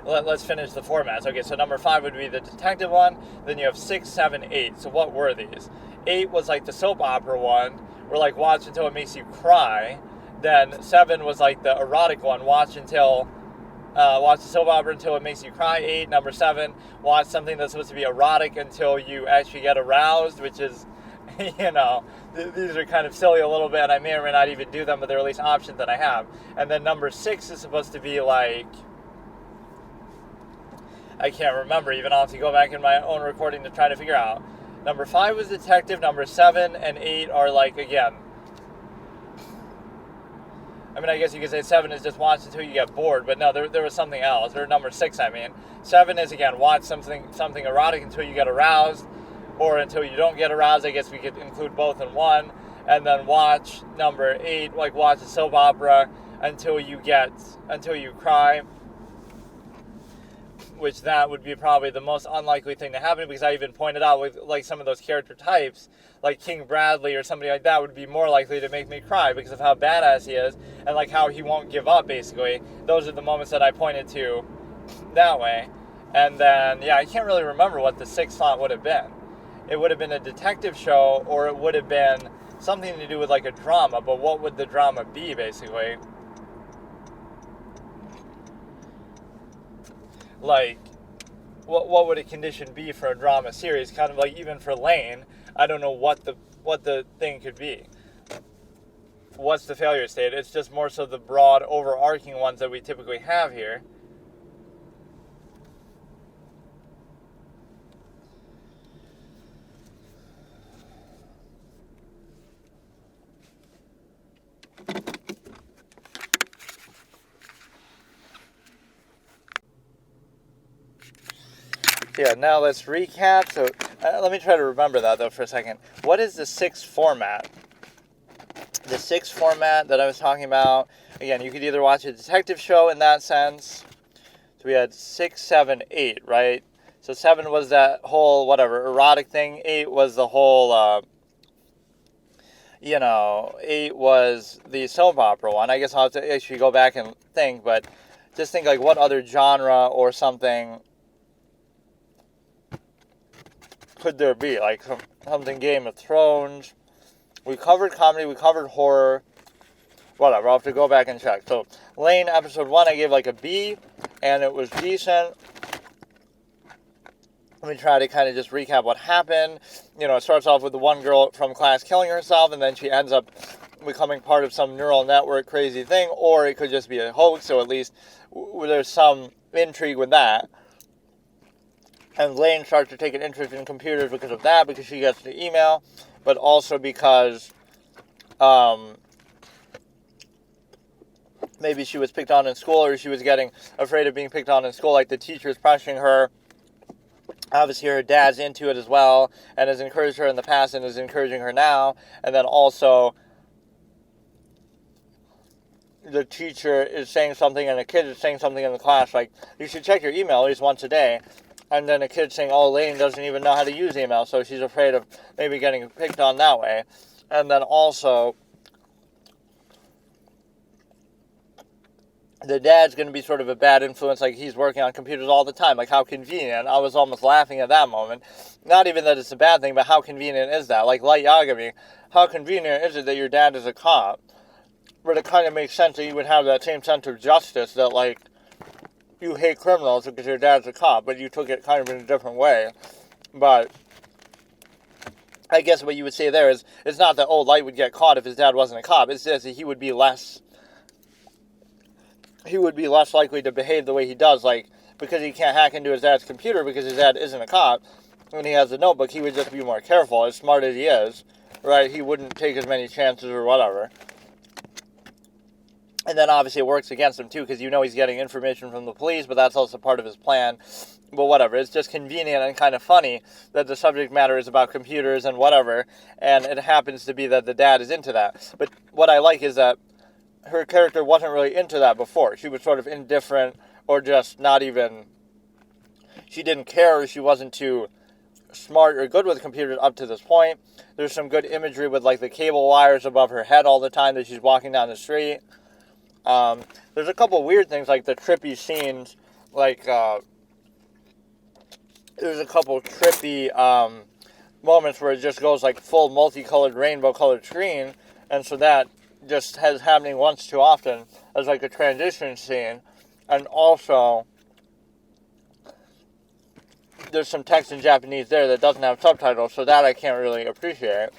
let's finish the formats. Okay, so number 5 would be the detective one. Then you have 6, 7, 8. So what were these? 8 was like the soap opera one, where like watch until it makes you cry. Then 7 was like the erotic one, watch the soap opera until it makes you cry. 8, number 7, watch something that's supposed to be erotic until you actually get aroused, which is, you know, these are kind of silly a little bit. I may or may not even do them, but they're at least options that I have. And then number 6 is supposed to be like, I can't remember even. I'll have to go back in my own recording to try to figure out. Number 5 was detective. Number 7 and 8 are like, again, I mean, I guess you could say 7 is just watch until you get bored, but no, there was something else. Or number 6, I mean. 7 is, again, watch something erotic until you get aroused, or until you don't get aroused. I guess we could include both in one. And then watch number 8, like watch a soap opera until you cry, which that would be probably the most unlikely thing to happen, because I even pointed out with like some of those character types, like King Bradley or somebody like that would be more likely to make me cry because of how badass he is and like how he won't give up, basically. Those are the moments that I pointed to that way. And then, yeah, I can't really remember what the 6th slot would have been. It would have been a detective show, or it would have been something to do with like a drama, but what would the drama be, basically? Like, what would a condition be for a drama series? Kind of like even for Lain, I don't know what the thing could be. What's the failure state? It's just more so the broad, overarching ones that we typically have here. Yeah, now let's recap. So let me try to remember that, though, for a second. What is the 6th format? The 6th format that I was talking about, again, you could either watch a detective show in that sense. So we had 6, 7, 8, right? So 7 was that whole, whatever, erotic thing. 8 was the whole, 8 was the soap opera one. I guess I'll have to actually go back and think, but just think like what other genre or something could there be? Like something Game of Thrones. We covered comedy, we covered horror. Whatever, I'll have to go back and check. So, Lain, episode 1, I gave like a B, and it was decent. Let me try to kind of just recap what happened. You know, it starts off with the one girl from class killing herself, and then she ends up becoming part of some neural network crazy thing, or it could just be a hoax, so at least there's some intrigue with that. And Lain starts to take an interest in computers because of that, because she gets the email, but also because maybe she was picked on in school, or she was getting afraid of being picked on in school, like the teacher's pressuring her. Obviously, her dad's into it as well, and has encouraged her in the past and is encouraging her now. And then also, the teacher is saying something and a kid is saying something in the class, like, you should check your email at least once a day. And then a kid saying, oh, Lain doesn't even know how to use email, so she's afraid of maybe getting picked on that way. And then also, the dad's going to be sort of a bad influence, like he's working on computers all the time. Like, how convenient. I was almost laughing at that moment. Not even that it's a bad thing, but how convenient is that? Like, Light Yagami, how convenient is it that your dad is a cop? But it kind of makes sense that you would have that same sense of justice that, like, you hate criminals because your dad's a cop, but you took it kind of in a different way. But I guess what you would say there is, it's not that, oh, Light would get caught if his dad wasn't a cop. It's just that he would be less likely to behave the way he does, like, because he can't hack into his dad's computer because his dad isn't a cop. When he has a notebook, he would just be more careful, as smart as he is, right? He wouldn't take as many chances or whatever. And then obviously it works against him too, because you know he's getting information from the police, but that's also part of his plan. But whatever, it's just convenient and kind of funny that the subject matter is about computers and whatever, and it happens to be that the dad is into that. But what I like is that her character wasn't really into that before. She was sort of indifferent, or just not even, she didn't care, she wasn't too smart or good with computers up to this point. There's some good imagery with, like, the cable wires above her head all the time that she's walking down the street. There's a couple weird things, like the trippy scenes, like, there's a couple trippy, moments where it just goes, like, full multicolored, rainbow-colored screen, and so that just has happening once too often as, like, a transition scene. And also, there's some text in Japanese there that doesn't have subtitles, so that I can't really appreciate.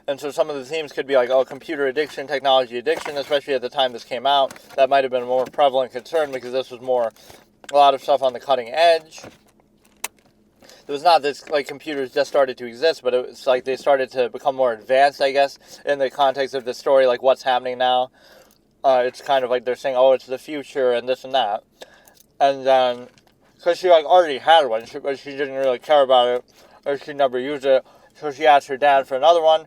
And so some of the themes could be like, oh, computer addiction, technology addiction, especially at the time this came out. That might have been a more prevalent concern because this was more, a lot of stuff on the cutting edge. It was not that, like, computers just started to exist, but it was like they started to become more advanced, I guess, in the context of the story, like what's happening now. It's kind of like they're saying, oh, it's the future and this and that. And then, because she, like, already had one, but she didn't really care about it, or she never used it, so she asked her dad for another one,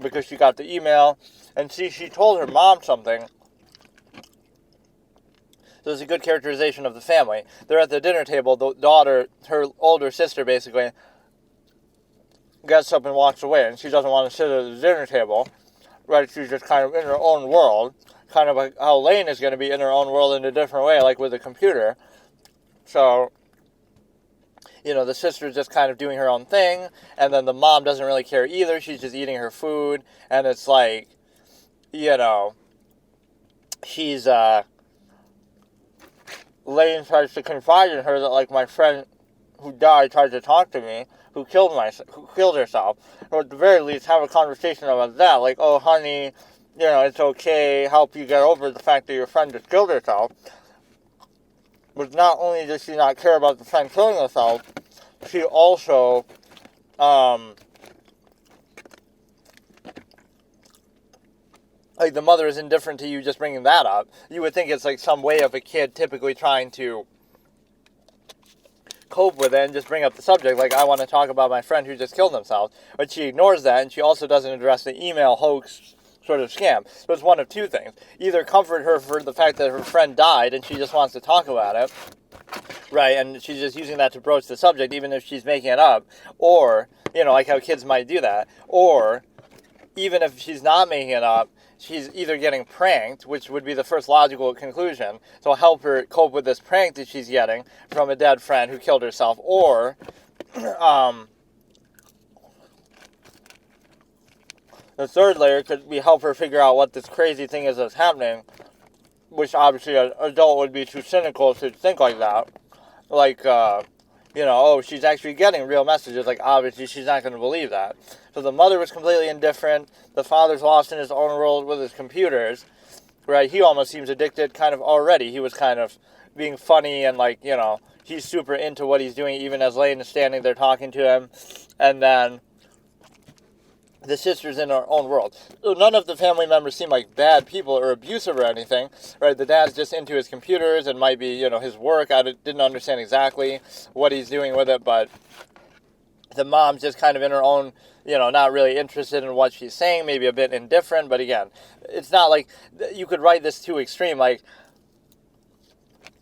because she got the email. And see, she told her mom something. There's a good characterization of the family. They're at the dinner table. The daughter, her older sister, basically, gets up and walks away, and she doesn't want to sit at the dinner table. Right? She's just kind of in her own world. Kind of like how Lain is going to be in her own world in a different way, like with a computer. So, you know, the sister's just kind of doing her own thing, and then the mom doesn't really care either. She's just eating her food, and it's like, you know, she's, Lain tries to confide in her that, like, my friend who died tried to talk to me, who killed herself, or at the very least have a conversation about that, like, oh, honey, you know, it's okay, help you get over the fact that your friend just killed herself. But not only does she not care about the friend killing herself, she also, like, the mother is indifferent to you just bringing that up. You would think it's, like, some way of a kid typically trying to cope with it and just bring up the subject, like, I want to talk about my friend who just killed himself. But she ignores that, and she also doesn't address the email hoax sort of scam. So it's one of two things. Either comfort her for the fact that her friend died and she just wants to talk about it, right, and she's just using that to broach the subject even if she's making it up, or, you know, like how kids might do that, or even if she's not making it up, she's either getting pranked, which would be the first logical conclusion, so help her cope with this prank that she's getting from a dead friend who killed herself, or, the third layer could be help her figure out what this crazy thing is that's happening, which obviously an adult would be too cynical to think like that. Like, you know, oh, she's actually getting real messages. Like, obviously she's not going to believe that. So the mother was completely indifferent. The father's lost in his own world with his computers. Right? He almost seems addicted kind of already. He was kind of being funny and, like, you know, he's super into what he's doing even as Lain is standing there talking to him. And then the sister's in her own world. So none of the family members seem like bad people or abusive or anything, right? The dad's just into his computers and might be, you know, his work. I didn't understand exactly what he's doing with it, but the mom's just kind of in her own, not really interested in what she's saying, maybe a bit indifferent. But again, it's not like you could write this too extreme. Like,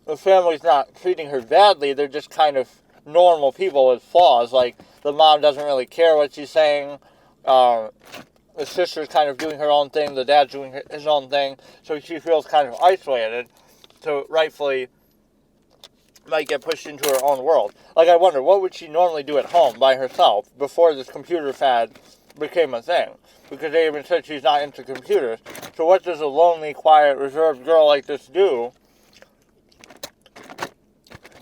the family's not treating her badly. They're just kind of normal people with flaws. Like, the mom doesn't really care what she's saying. The sister's kind of doing her own thing. The dad's doing his own thing. So she feels kind of isolated. So rightfully might get pushed into her own world. Like, I wonder, what would she normally do at home by herself before this computer fad became a thing? Because they even said she's not into computers. So what does a lonely, quiet, reserved girl like this do?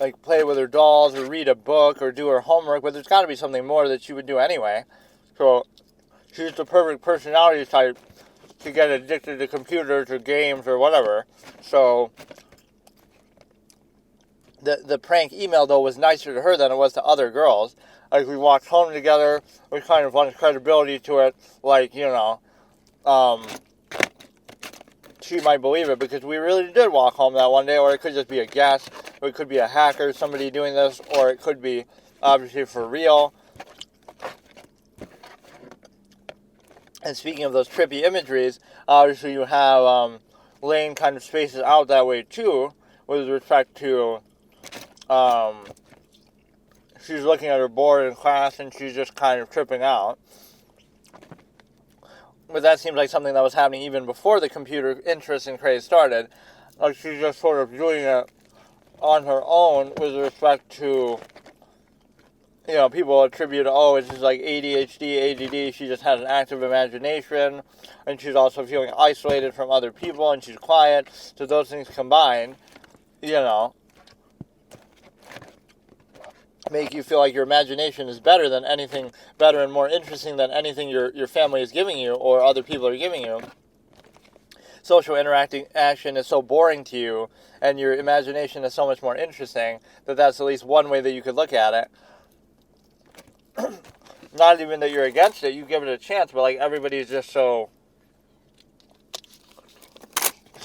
Like, play with her dolls, or read a book, or do her homework, but there's got to be something more that she would do anyway. So, she's the perfect personality type to get addicted to computers, or games, or whatever. So, the prank email, though, was nicer to her than it was to other girls. Like, we walked home together, we kind of lent credibility to it, like, she might believe it, because we really did walk home that one day, or it could just be a guess, or it could be a hacker, somebody doing this, or it could be, obviously, for real. And speaking of those trippy imageries, obviously you have Lain kind of spaces out that way, too, with respect to, she's looking at her board in class, and she's just kind of tripping out. But that seems like something that was happening even before the computer interest and craze started. Like, she's just sort of doing it on her own with respect to, people attribute, it's just like ADHD, ADD, she just has an active imagination, and she's also feeling isolated from other people, and she's quiet. So those things combined, make you feel like your imagination is better and more interesting than anything your family is giving you or other people are giving you. Social interaction is so boring to you, and your imagination is so much more interesting, that's at least one way that you could look at it. Not even that you're against it, you give it a chance, but like, everybody's just so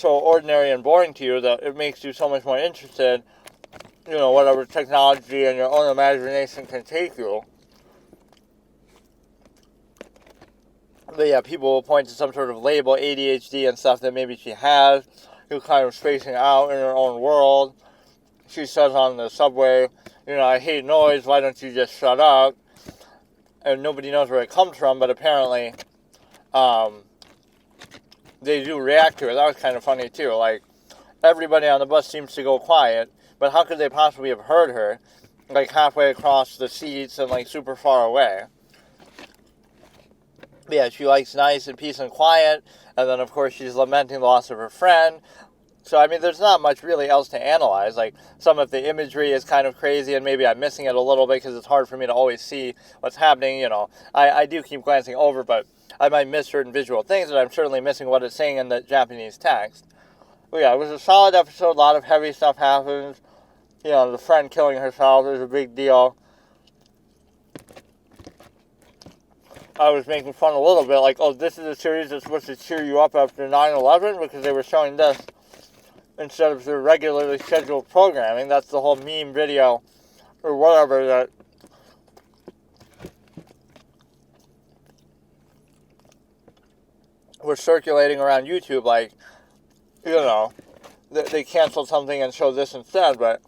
ordinary and boring to you that it makes you so much more interested, whatever technology and your own imagination can take you. But yeah, people will point to some sort of label, ADHD and stuff that maybe she has. You're kind of spacing out in her own world. She says on the subway, I hate noise, why don't you just shut up? And nobody knows where it comes from, but apparently they do react to it. That was kind of funny too. Like, everybody on the bus seems to go quiet, but how could they possibly have heard her, like, halfway across the seats and, like, super far away? But yeah, she likes nice and peace and quiet, and then, of course, she's lamenting the loss of her friend. So, I mean, there's not much really else to analyze. Like, some of the imagery is kind of crazy, and maybe I'm missing it a little bit because it's hard for me to always see what's happening, I do keep glancing over, but I might miss certain visual things, and I'm certainly missing what it's saying in the Japanese text. But yeah, it was a solid episode, a lot of heavy stuff happens. The friend killing herself is a big deal. I was making fun a little bit, like, this is a series that's supposed to cheer you up after 9/11, because they were showing this instead of their regularly scheduled programming. That's the whole meme video, or whatever, that was circulating around YouTube, like, they canceled something and showed this instead, but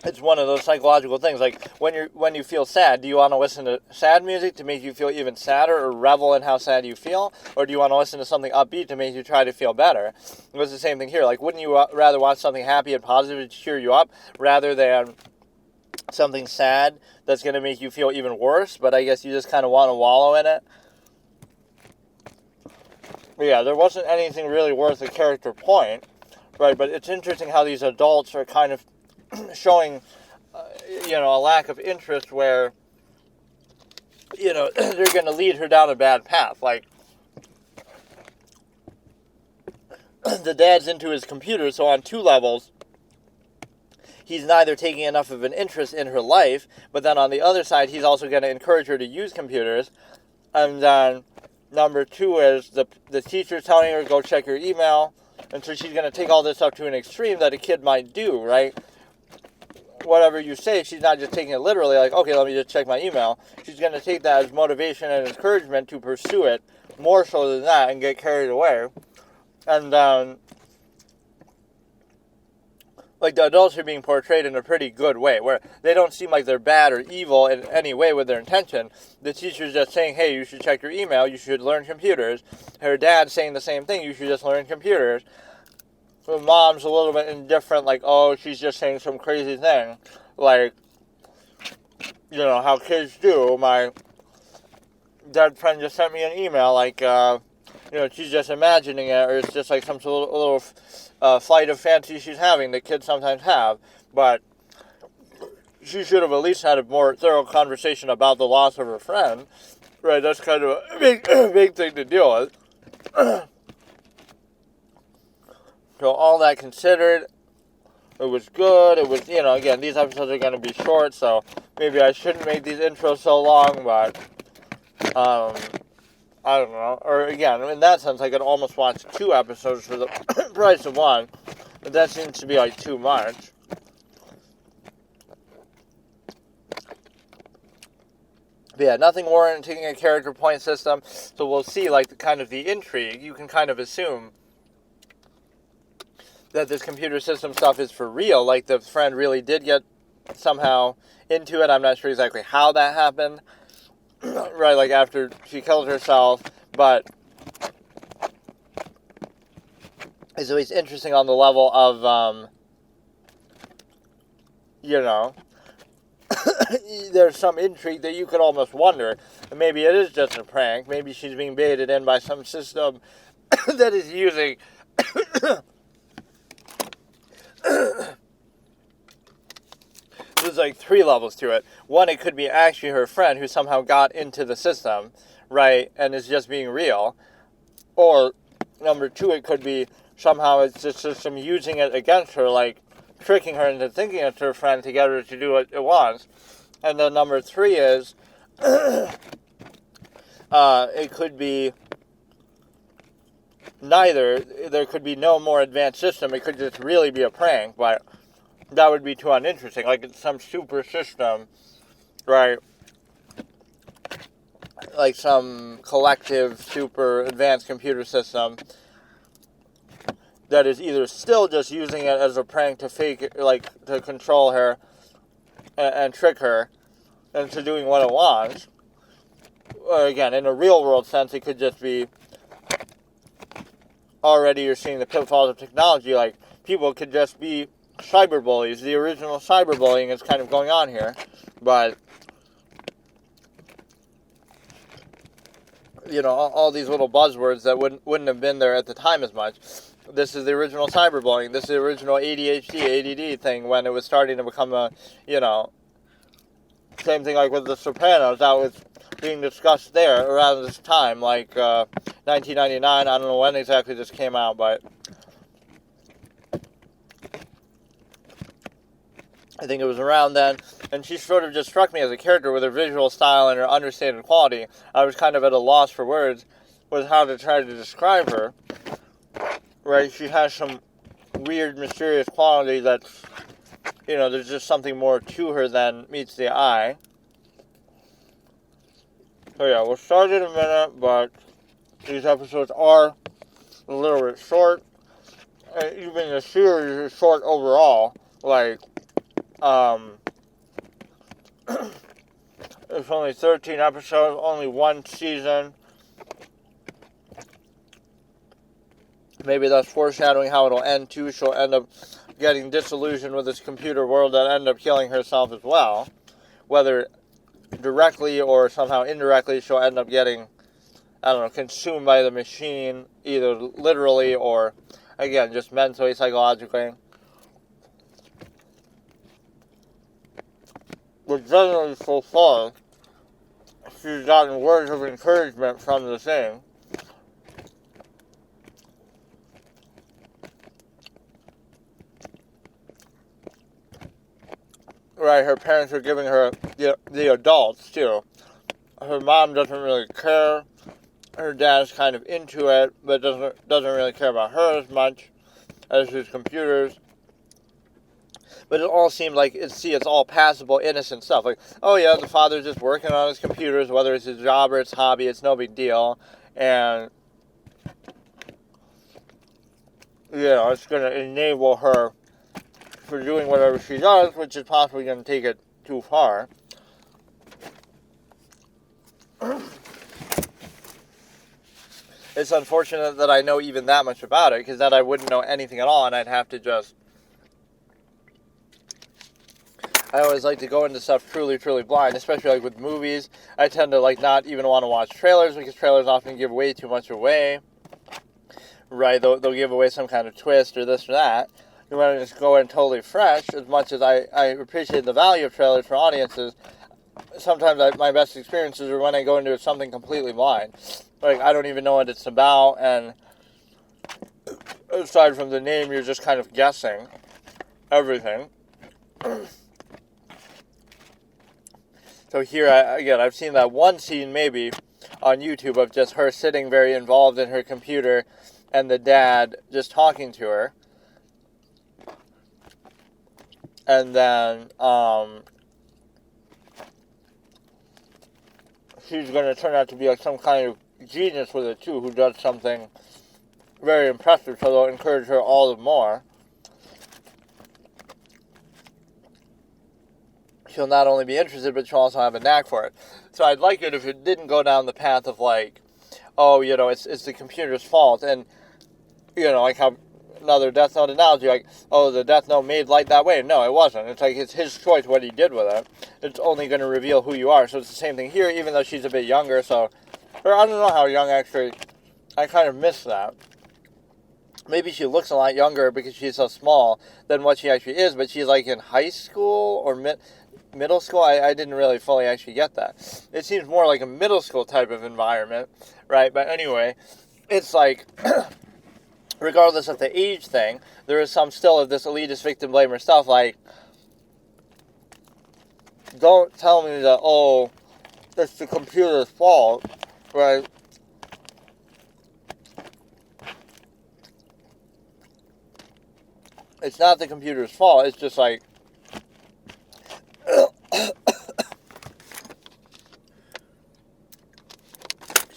it's one of those psychological things. Like, when you feel sad, do you want to listen to sad music to make you feel even sadder, or revel in how sad you feel? Or do you want to listen to something upbeat to make you try to feel better? It was the same thing here. Like, wouldn't you rather watch something happy and positive to cheer you up, rather than something sad that's going to make you feel even worse, but I guess you just kind of want to wallow in it? But yeah, there wasn't anything really worth a character point, right? But it's interesting how these adults are kind of showing, a lack of interest where, they're going to lead her down a bad path. Like, the dad's into his computer, so on two levels, he's neither taking enough of an interest in her life, but then on the other side, he's also going to encourage her to use computers. And then number two is the teacher's telling her, go check your email, And so she's going to take all this up to an extreme that a kid might do, right? Whatever you say, she's not just taking it literally, like, okay, let me just check my email. She's going to take that as motivation and encouragement to pursue it more so than that and get carried away. And, like, the adults are being portrayed in a pretty good way, where they don't seem like they're bad or evil in any way with their intention. The teacher's just saying, hey, you should check your email, you should learn computers. Her dad's saying the same thing, you should just learn computers. The mom's a little bit indifferent, like, oh, she's just saying some crazy thing. Like, you know, how kids do. My dead friend just sent me an email, like, you know, she's just imagining it, or it's just like some sort of little flight of fancy she's having that kids sometimes have. But she should have at least had a more thorough conversation about the loss of her friend. Right, that's kind of a big thing to deal with. So all that considered, it was good. It was, you know, again, these episodes are going to be short, so maybe I shouldn't make these intros so long, but, I don't know. Or, again, in that sense, I could almost watch 2 episodes for the price of 1, but that seems to be, like, too much. But yeah, nothing warranting a character point system, so we'll see, like, the intrigue. You can kind of assume that this computer system stuff is for real, like the friend really did get somehow into it. I'm not sure exactly how that happened, right, like after she killed herself, but it's always interesting on the level of, you know, there's some intrigue that you could almost wonder, maybe it is just a prank, maybe she's being baited in by some system that is using there's like 3 levels to it. 1, it could be actually her friend who somehow got into the system, right, and is just being real. Or, number 2, it could be somehow it's the system using it against her, like tricking her into thinking it's her friend to get her to do what it wants. And then number 3 is, it could be neither. There could be no more advanced system. It could just really be a prank, but that would be too uninteresting. Like it's some super system, right? Like some collective, super advanced computer system that is either still just using it as a prank to fake it, like to control her and trick her into doing what it wants. Or again, in a real world sense, it could just be already you're seeing the pitfalls of technology, like people could just be cyberbullies. The original cyberbullying is kind of going on here, but you know, all these little buzzwords that wouldn't have been there at the time as much. This is the original cyberbullying. This is the original ADHD, ADD thing when it was starting to become a, you know, same thing like with The Sopranos. That was being discussed there around this time, like 1999. I don't know when exactly this came out, but I think it was around then, and she sort of just struck me as a character with her visual style and her understated quality. I was kind of at a loss for words with how to try to describe her. Right, she has some weird, mysterious quality that's, you know, there's just something more to her than meets the eye. So yeah, we'll start in a minute, but these episodes are a little bit short. And even the series is short overall. Like, it's only 13 episodes, only 1 season. Maybe that's foreshadowing how it'll end too. She'll end up getting disillusioned with this computer world and end up killing herself as well. Whether directly or somehow indirectly, she'll end up getting, I don't know, consumed by the machine, either literally or, again, just mentally, psychologically. But generally, so far, she's gotten words of encouragement from the thing. Right, her parents are giving her the adults, too. Her mom doesn't really care. Her dad's kind of into it, but doesn't really care about her as much. as his computers. But it all seemed like, it's all passable, innocent stuff. Like, oh yeah, the father's just working on his computers, whether it's his job or his hobby, it's no big deal. And, it's going to enable her for doing whatever she does, which is possibly going to take it too far. It's unfortunate that I know even that much about it, because then I wouldn't know anything at all, and I'd have to just... I always like to go into stuff truly, truly blind, especially like with movies. I tend to like not even want to watch trailers, because trailers often give way too much away. Right, they'll give away some kind of twist or this or that. You want to just go in totally fresh. As much as I appreciate the value of trailers for audiences, sometimes my best experiences are when I go into something completely blind. Like, I don't even know what it's about, and aside from the name, you're just kind of guessing everything. So here, I've seen that one scene maybe on YouTube of just her sitting very involved in her computer and the dad just talking to her. And then, she's going to turn out to be like some kind of genius with it too, who does something very impressive, so they'll encourage her all the more. She'll not only be interested, but she'll also have a knack for it. So I'd like it if it didn't go down the path of like, oh, it's the computer's fault, and, like how another Death Note analogy, like, oh, the Death Note made light that way. No, it wasn't. It's like, it's his choice what he did with it. It's only going to reveal who you are. So it's the same thing here, even though she's a bit younger, or I don't know how young, actually. I kind of miss that. Maybe she looks a lot younger because she's so small than what she actually is, but she's like in high school or middle school. I didn't really fully actually get that. It seems more like a middle school type of environment, right? But anyway, it's like, regardless of the age thing, there is some still of this elitist victim blamer stuff, like, don't tell me that, oh, it's the computer's fault, right? It's not the computer's fault, it's just like,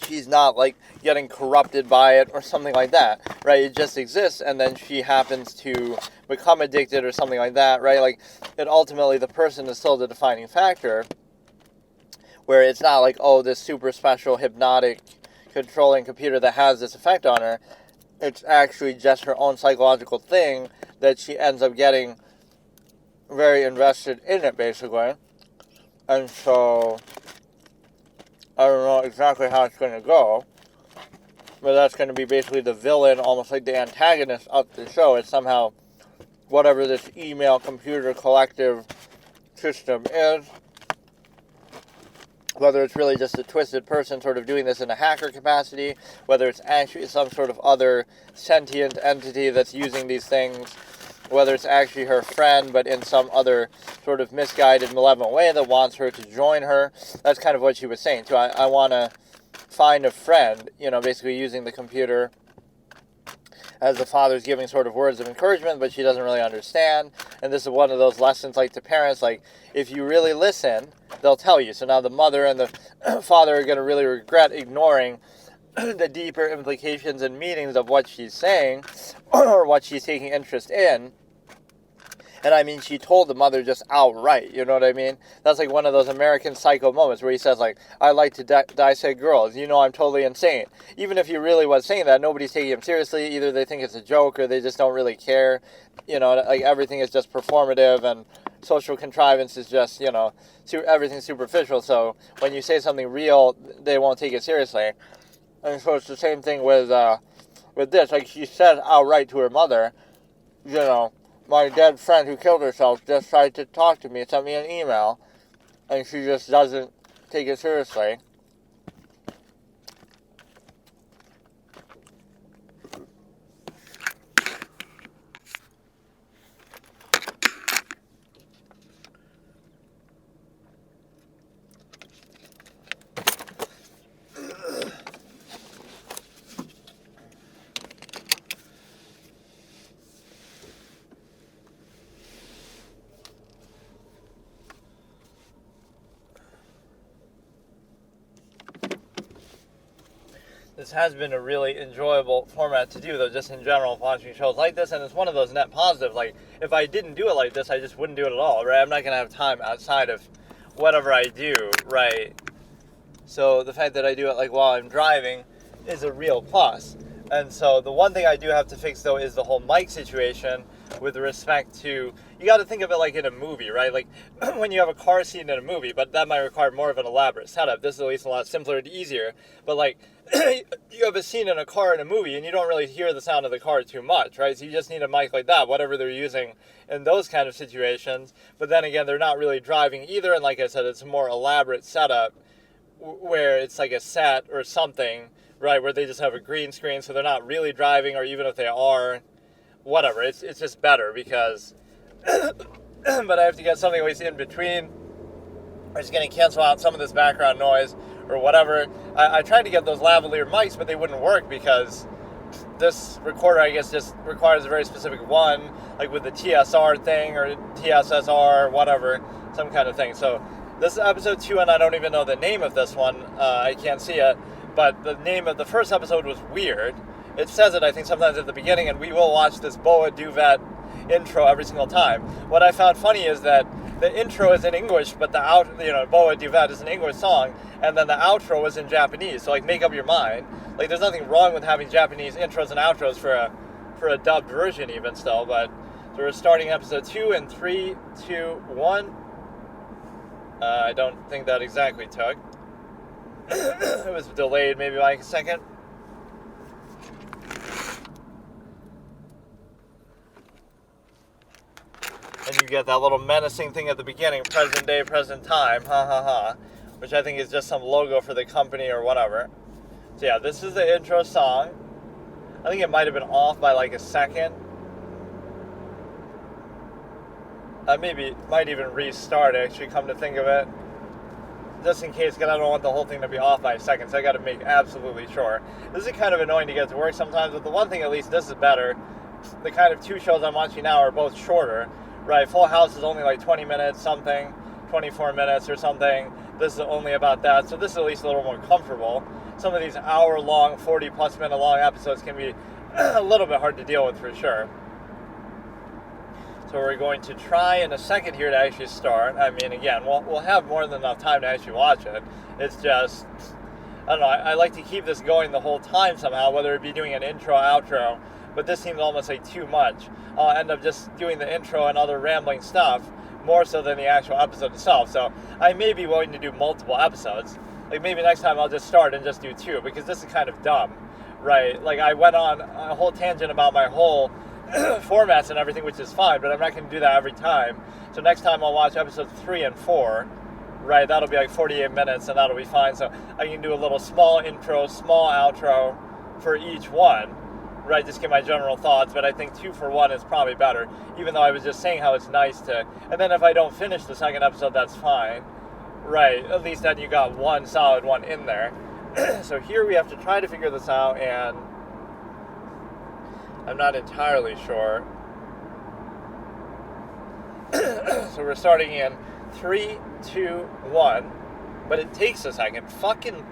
she's not like getting corrupted by it or something like that, right? It just exists, and then she happens to become addicted or something like that, right? Like, it ultimately, the person is still the defining factor, where it's not like, oh, this super special hypnotic controlling computer that has this effect on her. It's actually just her own psychological thing that she ends up getting very invested in it, basically. And so, I don't know exactly how it's going to go, but that's going to be basically the villain, almost like the antagonist of the show. It's somehow whatever this email computer collective system is, whether it's really just a twisted person sort of doing this in a hacker capacity, whether it's actually some sort of other sentient entity that's using these things, whether it's actually her friend, but in some other sort of misguided, malevolent way that wants her to join her. That's kind of what she was saying, too. I want to find a friend, basically using the computer as the father's giving sort of words of encouragement, but she doesn't really understand. And this is one of those lessons, like, to parents, like, if you really listen, they'll tell you. So now the mother and the father are going to really regret ignoring the deeper implications and meanings of what she's saying, or what she's taking interest in. And I mean, she told the mother just outright, you know what I mean? That's like one of those American Psycho moments where he says, like, I like to dissect girls, I'm totally insane. Even if he really was saying that, nobody's taking him seriously. Either they think it's a joke or they just don't really care. Like, everything is just performative, and social contrivance is just, everything superficial. So when you say something real, they won't take it seriously. And so it's the same thing with this. Like, she said outright to her mother, my dead friend who killed herself just tried to talk to me, sent me an email, and she just doesn't take it seriously. this has been a really enjoyable format to do, though, just in general, watching shows like this, and it's one of those net positives. Like, if I didn't do it like this, I just wouldn't do it at all, right? I'm not going to have time outside of whatever I do, right? So the fact that I do it, like, while I'm driving is a real plus. And so the one thing I do have to fix, though, is the whole mic situation with respect to, you got to think of it like in a movie, right? Like when you have a car scene in a movie, but that might require more of an elaborate setup. This is at least a lot simpler and easier. But like you have a scene in a car in a movie and you don't really hear the sound of the car too much, right? So you just need a mic like that, whatever they're using in those kind of situations. But then again, they're not really driving either. And like I said, it's a more elaborate setup where it's like a set or something, right, where they just have a green screen, so they're not really driving, or even if they are, whatever, it's just better because, but I have to get something always in between, or it's going to cancel out some of this background noise, or whatever. I tried to get those lavalier mics, but they wouldn't work because this recorder, I guess, just requires a very specific one, like with the TSR thing, or TSSR, whatever, some kind of thing. So this is episode 2, and I don't even know the name of this one. I can't see it. But the name of the first episode was weird. It says it, I think, sometimes at the beginning, and we will watch this Boa Duvet intro every single time. What I found funny is that the intro is in English, but the Boa Duvet is an English song, and then the outro is in Japanese. So, like, make up your mind. Like, there's nothing wrong with having Japanese intros and outros for a dubbed version, even still. But so we're starting episode 2 in 3, 2, 1. I don't think that exactly took. It was delayed maybe by a second. And you get that little menacing thing at the beginning, present day, present time, ha ha ha, which I think is just some logo for the company or whatever. So yeah, this is the intro song. I think it might have been off by like a second. Maybe might even restart, actually, come to think of it. Just in case, because I don't want the whole thing to be off by a second, so I got to make absolutely sure. This is kind of annoying to get to work sometimes, but the one thing, at least, this is better. The kind of 2 shows I'm watching now are both shorter, right? Full House is only like 20 minutes something, 24 minutes or something. This is only about that, so this is at least a little more comfortable. Some of these hour-long, 40-plus minute-long episodes can be a little bit hard to deal with for sure. So we're going to try in a second here to actually start. I mean, again, we'll have more than enough time to actually watch it. It's just, I don't know, I like to keep this going the whole time somehow, whether it be doing an intro, outro, but this seems almost like too much. I'll end up just doing the intro and other rambling stuff, more so than the actual episode itself. So I may be willing to do multiple episodes. Like maybe next time I'll just start and just do 2, because this is kind of dumb, right? Like I went on a whole tangent about my whole formats and everything, which is fine, but I'm not going to do that every time. So next time I'll watch episodes 3 and 4, right? That'll be like 48 minutes, and that'll be fine. So I can do a little small intro, small outro for each one, right? Just get my general thoughts, but I think 2 for 1 is probably better, even though I was just saying how it's nice to, and then if I don't finish the second episode, that's fine, right? At least then you got one solid one in there. So here we have to try to figure this out, and I'm not entirely sure. So we're starting in 3, 2, 1, but it takes a second. Fucking,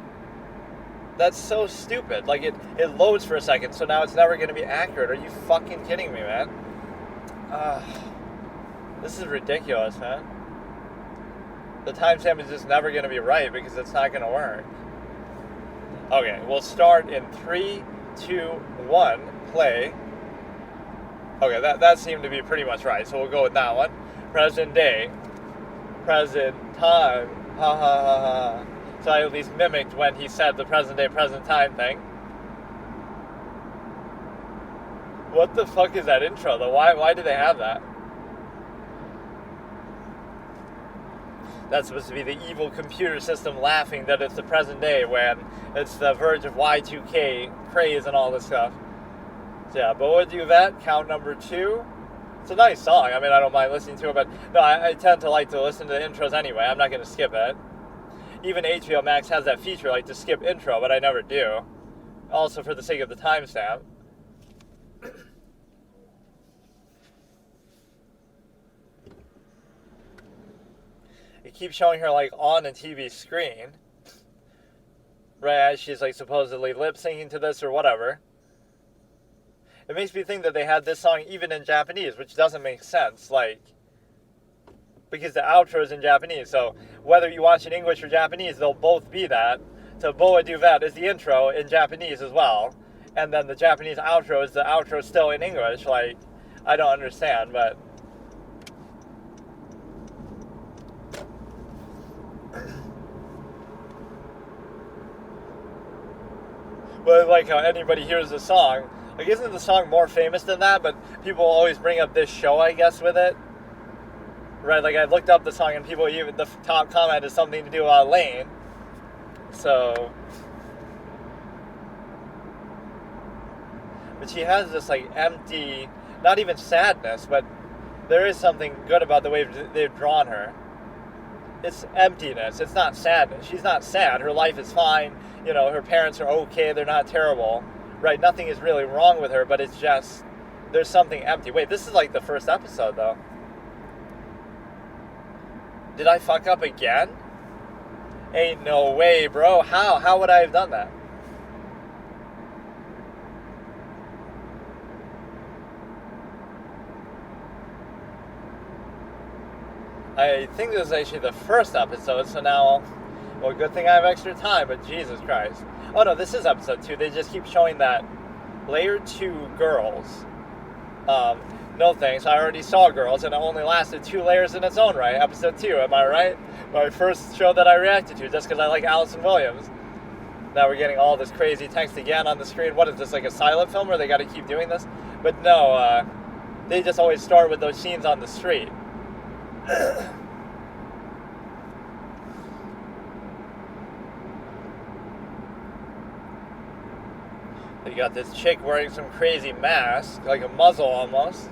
that's so stupid. Like it loads for a second, so now it's never going to be accurate. Are you fucking kidding me, man? This is ridiculous, man. The timestamp is just never going to be right because it's not going to work. Okay, we'll start in 3, 2, 1, play. Okay, that seemed to be pretty much right, so we'll go with that one. Present day, present time, ha ha ha ha. So I at least mimicked when he said the present day, present time thing. What the fuck is that intro, though? Why do they have that? That's supposed to be the evil computer system laughing that it's the present day when it's the verge of Y2K craze and all this stuff. So yeah, Boa Duvet, count number 2. It's a nice song. I mean, I don't mind listening to it, but no, I tend to like to listen to the intros anyway. I'm not going to skip it. Even HBO Max has that feature, like to skip intro, but I never do. Also for the sake of the timestamp. It keeps showing her like on a TV screen. right? She's like supposedly lip syncing to this or whatever. It makes me think that they had this song even in Japanese, which doesn't make sense. Like, because the outro is in Japanese, so whether you watch in English or Japanese, they'll both be that. So Boa Duvet is the intro in Japanese as well, and then the Japanese outro is the outro still in English. Like, I don't understand, but like how anybody hears the song, like, isn't the song more famous than that? But people always bring up this show, I guess, with it. Right, like I looked up the song and people, even the top comment is something to do with Lain. So, but she has this like empty, not even sadness, but there is something good about the way they've drawn her. It's emptiness. It's not sadness. She's not sad. Her life is fine. You know, her parents are okay. They're not terrible. Right? Nothing is really wrong with her, but it's just, there's something empty. Wait, this is like the first episode, though. Did I fuck up again? Ain't no way, bro. How? How would I have done that? I think this is actually the first episode, so now, well, good thing I have extra time, but Jesus Christ. Oh no, this is episode 2. They just keep showing that layer 2 girls. No thanks, I already saw Girls, and it only lasted 2 layers in its own right. Episode 2, am I right? My first show that I reacted to, just because I like Allison Williams. Now we're getting all this crazy text again on the screen. What is this, like a silent film, or they got to keep doing this? But no, they just always start with those scenes on the street. You got this chick wearing some crazy mask, like a muzzle almost.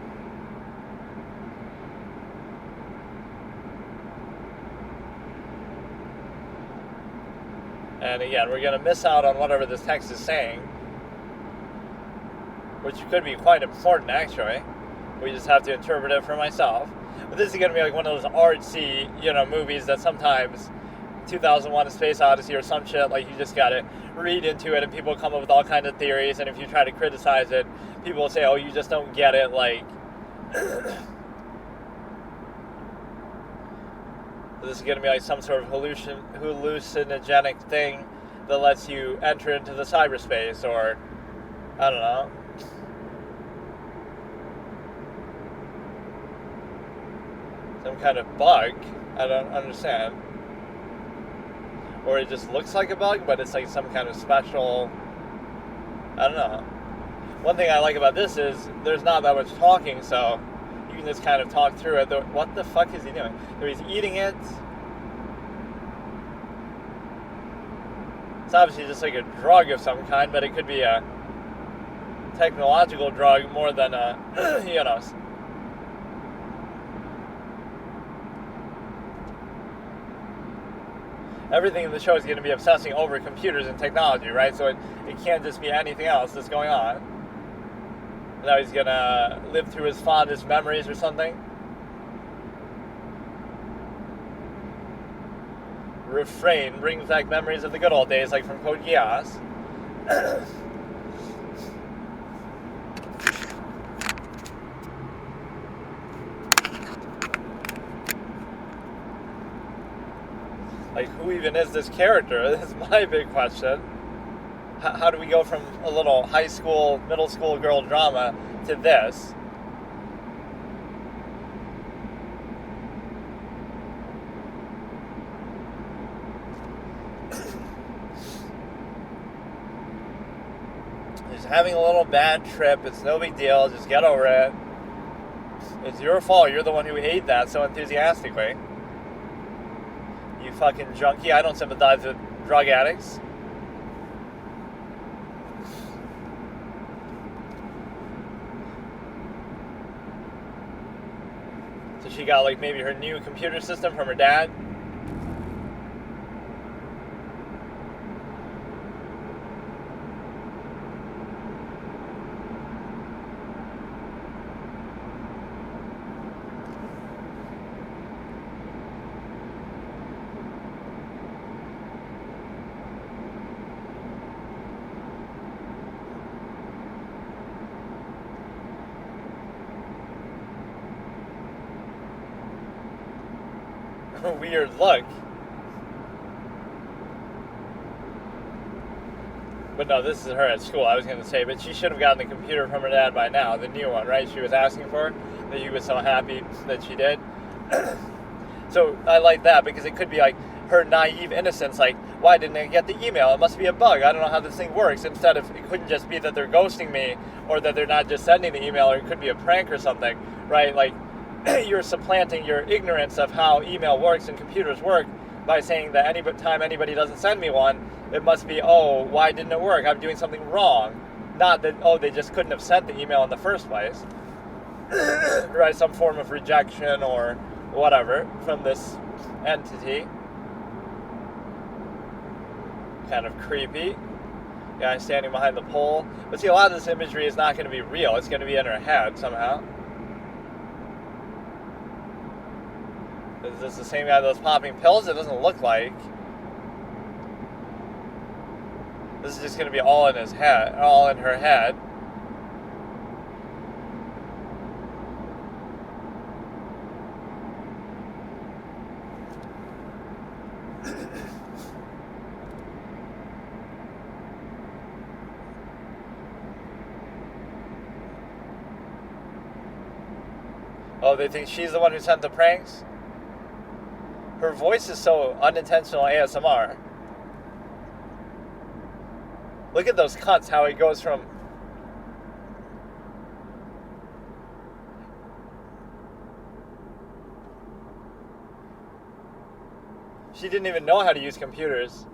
And again, we're going to miss out on whatever this text is saying, which could be quite important, actually. We just have to interpret it for myself. But this is going to be like one of those artsy, movies that sometimes 2001: A Space Odyssey or some shit, like you just got to read into it and people come up with all kinds of theories, and if you try to criticize it, people will say, oh, you just don't get it, like... This is going to be like some sort of hallucinogenic thing that lets you enter into the cyberspace, or I don't know. Some kind of bug. I don't understand. Or it just looks like a bug, but it's like some kind of special... I don't know. One thing I like about this is there's not that much talking, so you can just kind of talk through it. What the fuck is he doing? So he's eating it. It's obviously just like a drug of some kind, but it could be a technological drug more than a, everything in the show is going to be obsessing over computers and technology, right? So it can't just be anything else that's going on. Now he's going to live through his fondest memories or something. Refrain brings back memories of the good old days, like from Code Geass. Like, who even is this character? That's my big question. How do we go from a little high school, middle school girl drama to this? He's having a little bad trip. It's no big deal. Just get over it. It's your fault. You're the one who ate that so enthusiastically. You fucking junkie. I don't sympathize with drug addicts. So she got like maybe her new computer system from her dad. weird look. But no, this is her at school, I was going to say. But she should have gotten the computer from her dad by now, the new one, right? She was asking for it, that he was so happy that she did. So I like that, because it could be like her naive innocence, like, why didn't I get the email? It must be a bug. I don't know how this thing works. Instead of, it couldn't just be that they're ghosting me, or that they're not just sending the email, or it could be a prank or something, right? Like, you're supplanting your ignorance of how email works and computers work by saying that any time anybody doesn't send me one, it must be, oh, why didn't it work? I'm doing something wrong. Not that, oh, they just couldn't have sent the email in the first place. Right? Some form of rejection or whatever from this entity. Kind of creepy. Guy standing behind the pole. But see, a lot of this imagery is not going to be real. It's going to be in her head somehow. Is this the same guy that was popping pills? It doesn't look like. This is just going to be all in his head, all in her head. Oh, they think she's the one who sent the pranks? Her voice is so unintentional ASMR. Look at those cuts, how it goes from... She didn't even know how to use computers.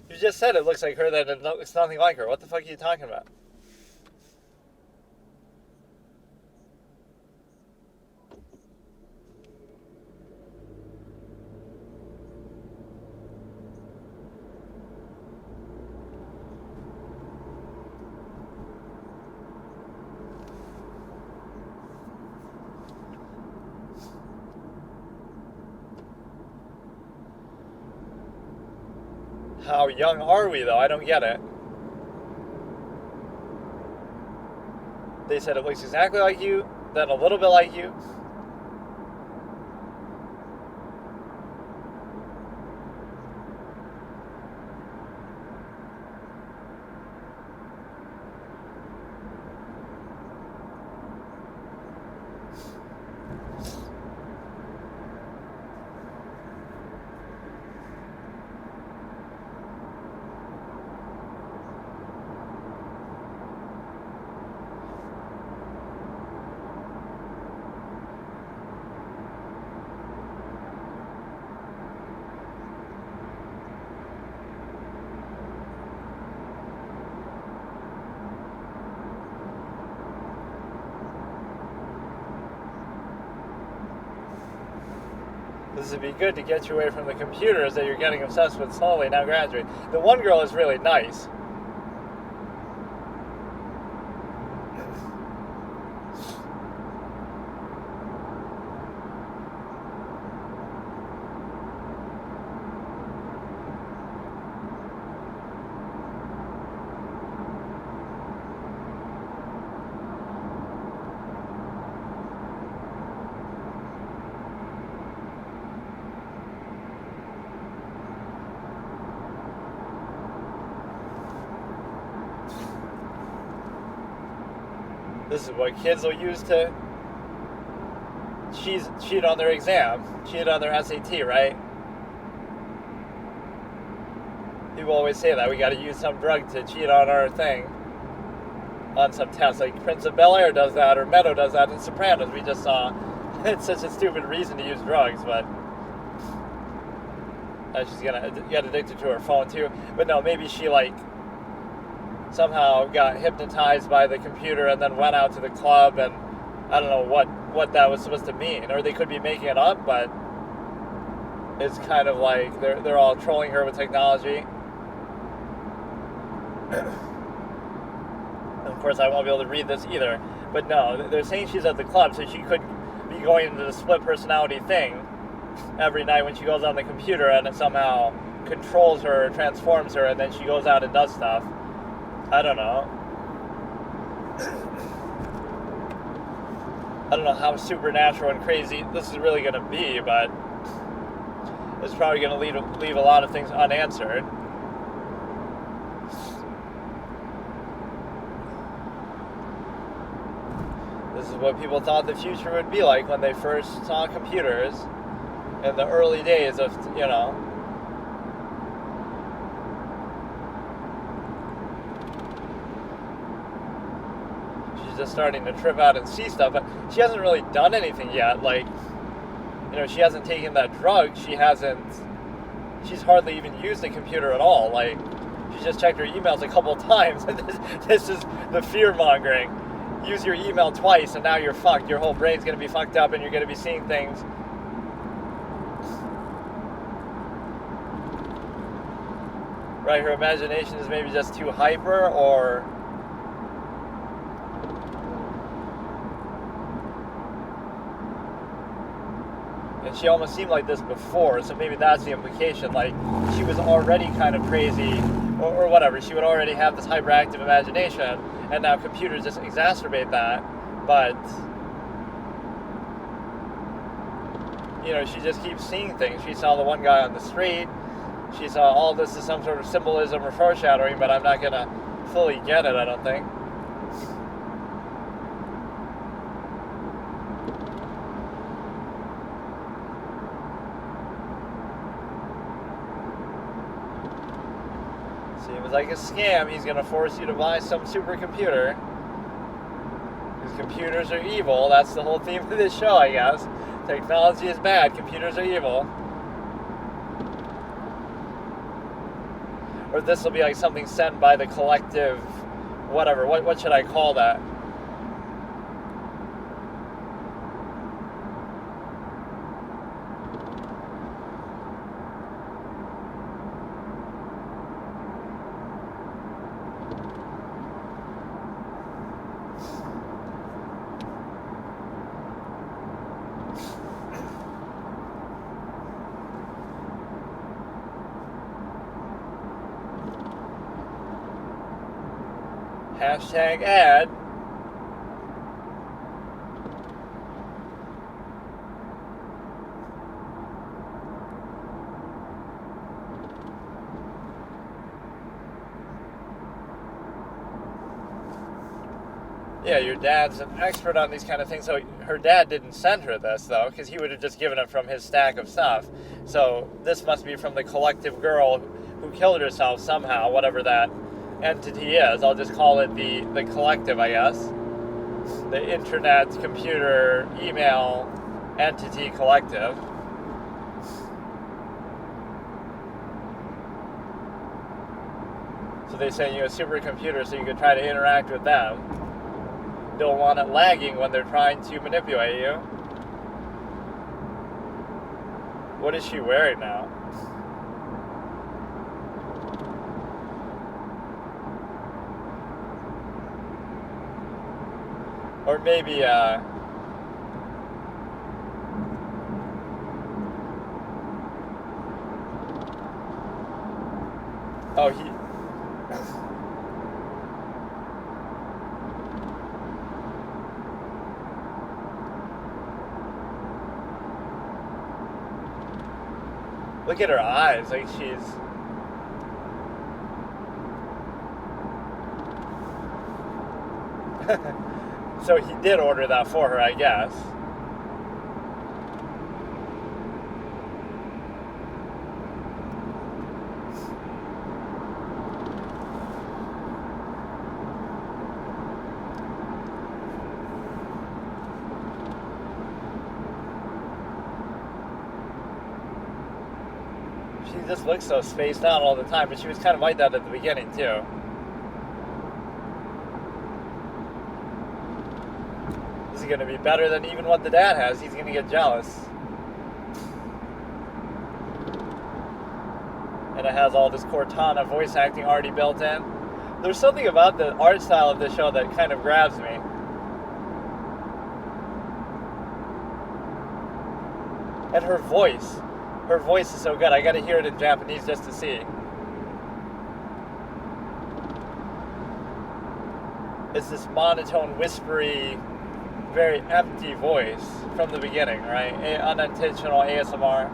You just said it looks like her, that it's nothing like her. What the fuck are you talking about? How young are we, though? I don't get it. They said it looks exactly like you, then a little bit like you. This would be good to get you away from the computers that you're getting obsessed with slowly now graduating. The one girl is really nice. This is what kids will use to cheat on their exam, cheat on their SAT, right? People always say that we got to use some drug to cheat on our thing, on some test. Like Prince of Bel-Air does that, or Meadow does that in Sopranos. We just saw. It's such a stupid reason to use drugs, but she's gonna get addicted to her phone too. But no, maybe she like somehow got hypnotized by the computer and then went out to the club, and I don't know what that was supposed to mean. Or they could be making it up, but it's kind of like they're all trolling her with technology. And of course, I won't be able to read this either. But no, they're saying she's at the club, so she could be going into the split personality thing every night when she goes on the computer, and it somehow controls her or transforms her, and then she goes out and does stuff. I don't know. I don't know how supernatural and crazy this is really going to be, but it's probably going to leave a lot of things unanswered. This is what people thought the future would be like when they first saw computers in the early days of, She's just starting to trip out and see stuff, but she hasn't really done anything yet. Like, she hasn't taken that drug. She's hardly even used a computer at all. Like, she just checked her emails a couple of times, and this is the fear-mongering. Use your email twice, and now you're fucked. Your whole brain's going to be fucked up, and you're going to be seeing things. Right, her imagination is maybe just too hyper, or... And she almost seemed like this before, so maybe that's the implication. Like, she was already kind of crazy, or whatever. She would already have this hyperactive imagination, and now computers just exacerbate that. But, she just keeps seeing things. She saw the one guy on the street. She saw all this as some sort of symbolism or foreshadowing, but I'm not going to fully get it, I don't think. Seems like a scam. He's going to force you to buy some supercomputer. Because computers are evil. That's the whole theme of this show, I guess. Technology is bad. Computers are evil. Or this will be like something sent by the collective, whatever. What should I call that? Hashtag ad. Yeah, your dad's an expert on these kind of things. So her dad didn't send her this, though, because he would have just given it from his stack of stuff. So this must be from the collective girl who killed herself somehow, whatever that entity is. I'll just call it the collective, I guess. The internet, computer, email entity collective. So they send you a supercomputer so you can try to interact with them. Don't want it lagging when they're trying to manipulate you. What is she wearing now? Or maybe, oh, he... Look at her eyes, like she's... So he did order that for her, I guess. She just looks so spaced out all the time, but she was kind of like that at the beginning, too. Is it going to be better than even what the dad has? He's going to get jealous. And it has all this Cortana voice acting already built in. There's something about the art style of this show that kind of grabs me. And her voice is so good. I gotta hear it in Japanese just to see. It's this monotone, whispery, very empty voice from the beginning, right? Unintentional ASMR.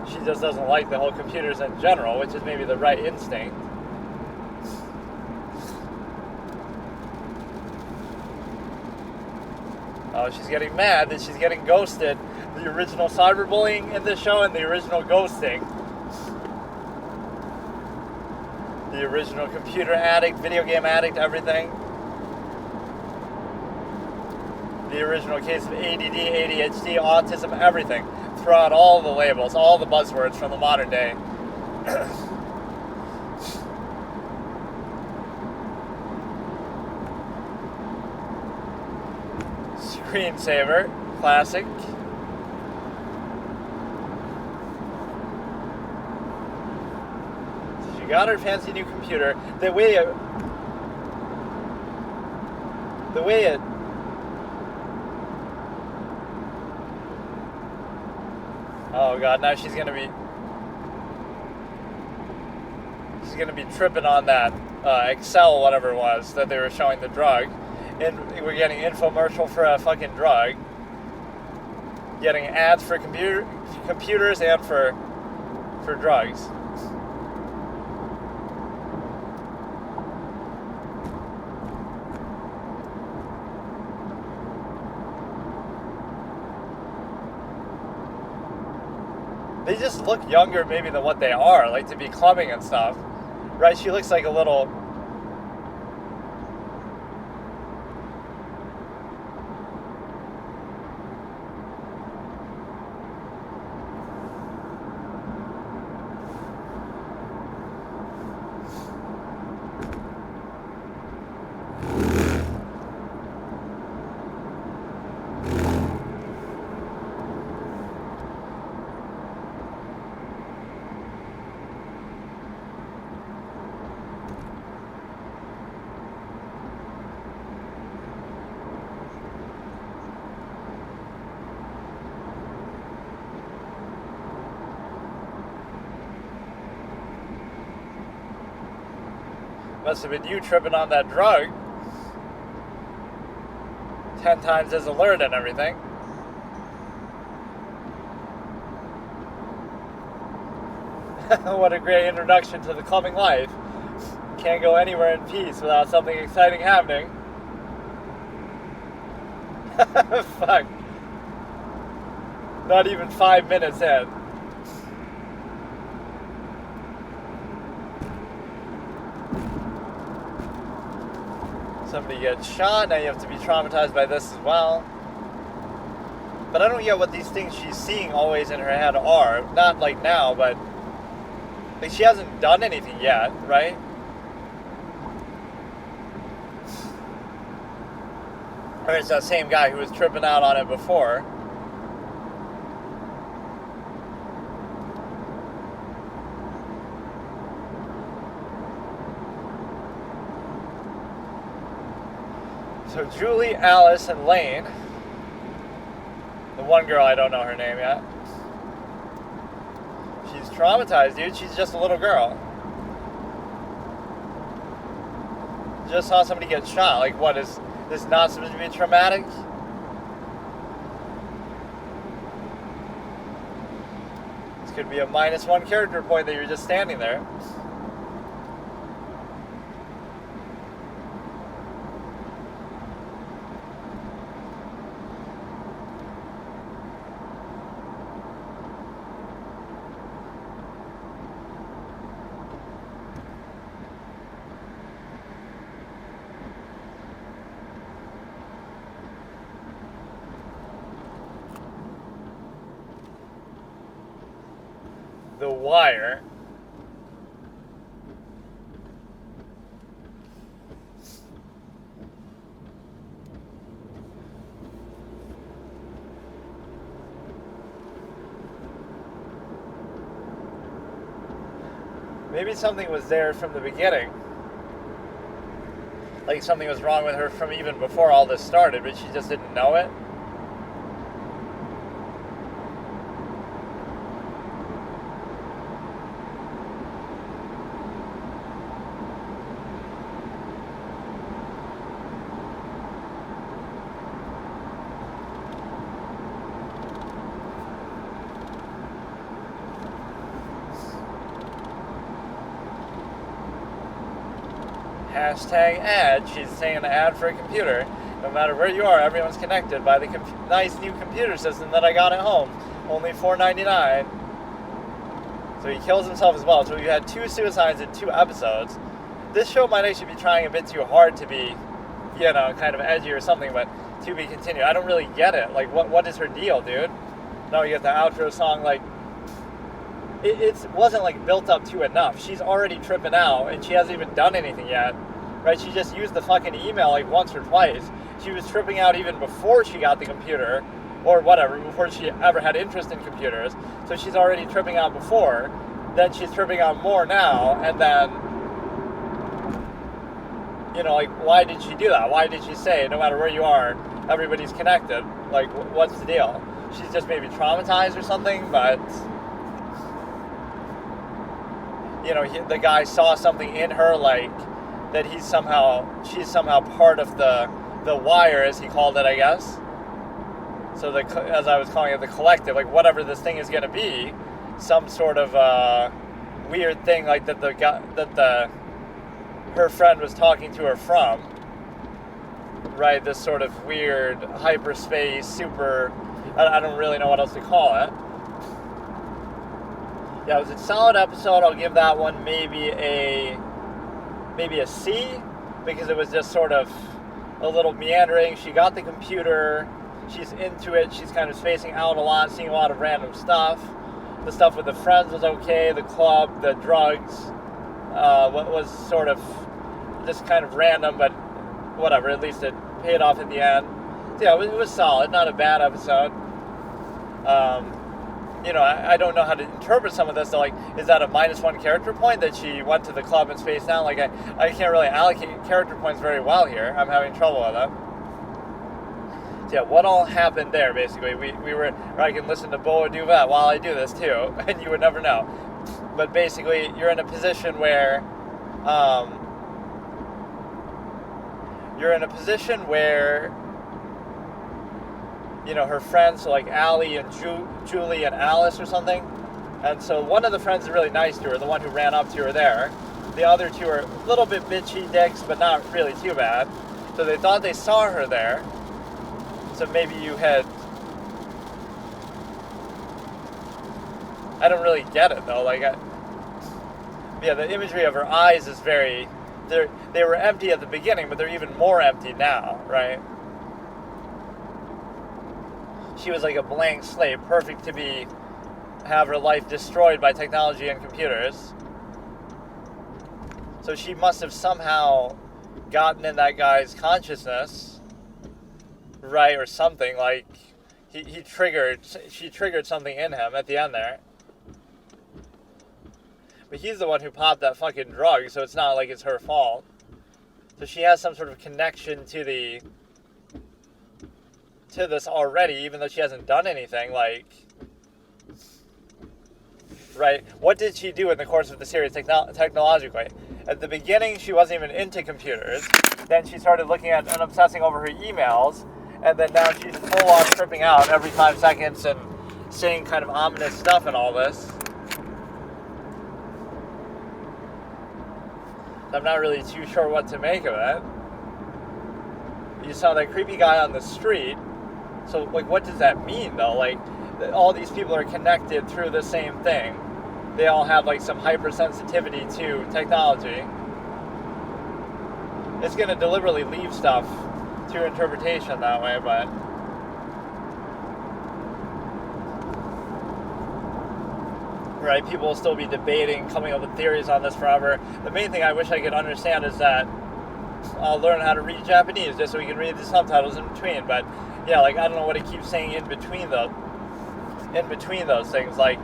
She just doesn't like the whole computers in general, which is maybe the right instinct. Oh, she's getting mad that she's getting ghosted. The original cyberbullying in this show and the original ghosting. The original computer addict, video game addict, everything. The original case of ADD, ADHD, autism, everything. Throw out all the labels, all the buzzwords from the modern day. Screensaver, classic. So she got her fancy new computer. The way it oh god, now she's gonna be tripping on that Accel, whatever it was that they were showing the drug. And we're getting infomercial for a fucking drug. Getting ads for computers and for drugs. They just look younger maybe than what they are, like to be clubbing and stuff. Right? She looks like a little... Must have been you tripping on that drug. 10 times as alert and everything. What a great introduction to the clubbing life. Can't go anywhere in peace without something exciting happening. Fuck. Not even 5 minutes in. Somebody gets shot, now you have to be traumatized by this as well. But I don't get what these things she's seeing always in her head are. Not like now, but like she hasn't done anything yet, right? Or it's that same guy who was tripping out on it before. So Julie, Alice, and Lain. The one girl, I don't know her name yet. She's traumatized, dude. She's just a little girl. Just saw somebody get shot. Like, what, is this not supposed to be traumatic? This could be a -1 character point that you're just standing there. The Wire. Maybe something was there from the beginning. Like something was wrong with her from even before all this started, but she just didn't know it. Hashtag ad. She's saying an ad for a computer. No matter where you are, everyone's connected by the nice new computer system that I got at home. Only $4.99. So he kills himself as well. So we had 2 suicides in 2 episodes. This show might actually be trying a bit too hard to be, kind of edgy or something, but to be continued. I don't really get it. Like, what is her deal, dude? No, you get the outro song, like, it wasn't, like, built up to enough. She's already tripping out, and she hasn't even done anything yet, right? She just used the fucking email, like, once or twice. She was tripping out even before she got the computer, or whatever, before she ever had interest in computers. So she's already tripping out before. Then she's tripping out more now, and then, like, why did she do that? Why did she say, no matter where you are, everybody's connected? Like, what's the deal? She's just maybe traumatized or something, but... the guy saw something in her, like, that she's somehow part of the wire, as he called it, I guess. So as I was calling it, the collective, like, whatever this thing is going to be, some sort of weird thing, like, her friend was talking to her from, right? This sort of weird hyperspace, super, I don't really know what else to call it. Yeah, it was a solid episode. I'll give that one maybe a C, because it was just sort of a little meandering. She got the computer, she's into it, she's kind of spacing out a lot, seeing a lot of random stuff. The stuff with the friends was okay, the club, the drugs, what was sort of just kind of random, but whatever, at least it paid off at the end. So yeah, it was solid, not a bad episode. I don't know how to interpret some of this. So, like, is that a -1 character point that she went to the club and spaced out? Like, I can't really allocate character points very well here. I'm having trouble with it. So, yeah, what all happened there, basically? Or I can listen to Boa Duvet while I do this, too, and you would never know. But basically, you're in a position where, her friends, so like Allie and Julie and Alice or something. And so one of the friends is really nice to her, the one who ran up to her there. The other 2 are a little bit bitchy dicks, but not really too bad. So they thought they saw her there. So maybe you had... I don't really get it, though. Like, the imagery of her eyes is very... They were empty at the beginning, but they're even more empty now, right? She was like a blank slate, perfect to have her life destroyed by technology and computers. So she must have somehow gotten in that guy's consciousness, right, or something. Like she triggered something in him at the end there. But he's the one who popped that fucking drug, so it's not like it's her fault. So she has some sort of connection to this already, even though she hasn't done anything, like, right? What did she do in the course of the series technologically? At the beginning, she wasn't even into computers. Then she started looking at and obsessing over her emails, and then now she's full on tripping out every 5 seconds and saying kind of ominous stuff and all this. I'm not really too sure what to make of it. You saw that creepy guy on the street. So, like, what does that mean, though? Like, all these people are connected through the same thing. They all have, like, some hypersensitivity to technology. It's going to deliberately leave stuff to interpretation that way, but... Right, people will still be debating, coming up with theories on this forever. The main thing I wish I could understand is that I'll learn how to read Japanese just so we can read the subtitles in between, but... Yeah, like, I don't know what it keeps saying in between those things, like,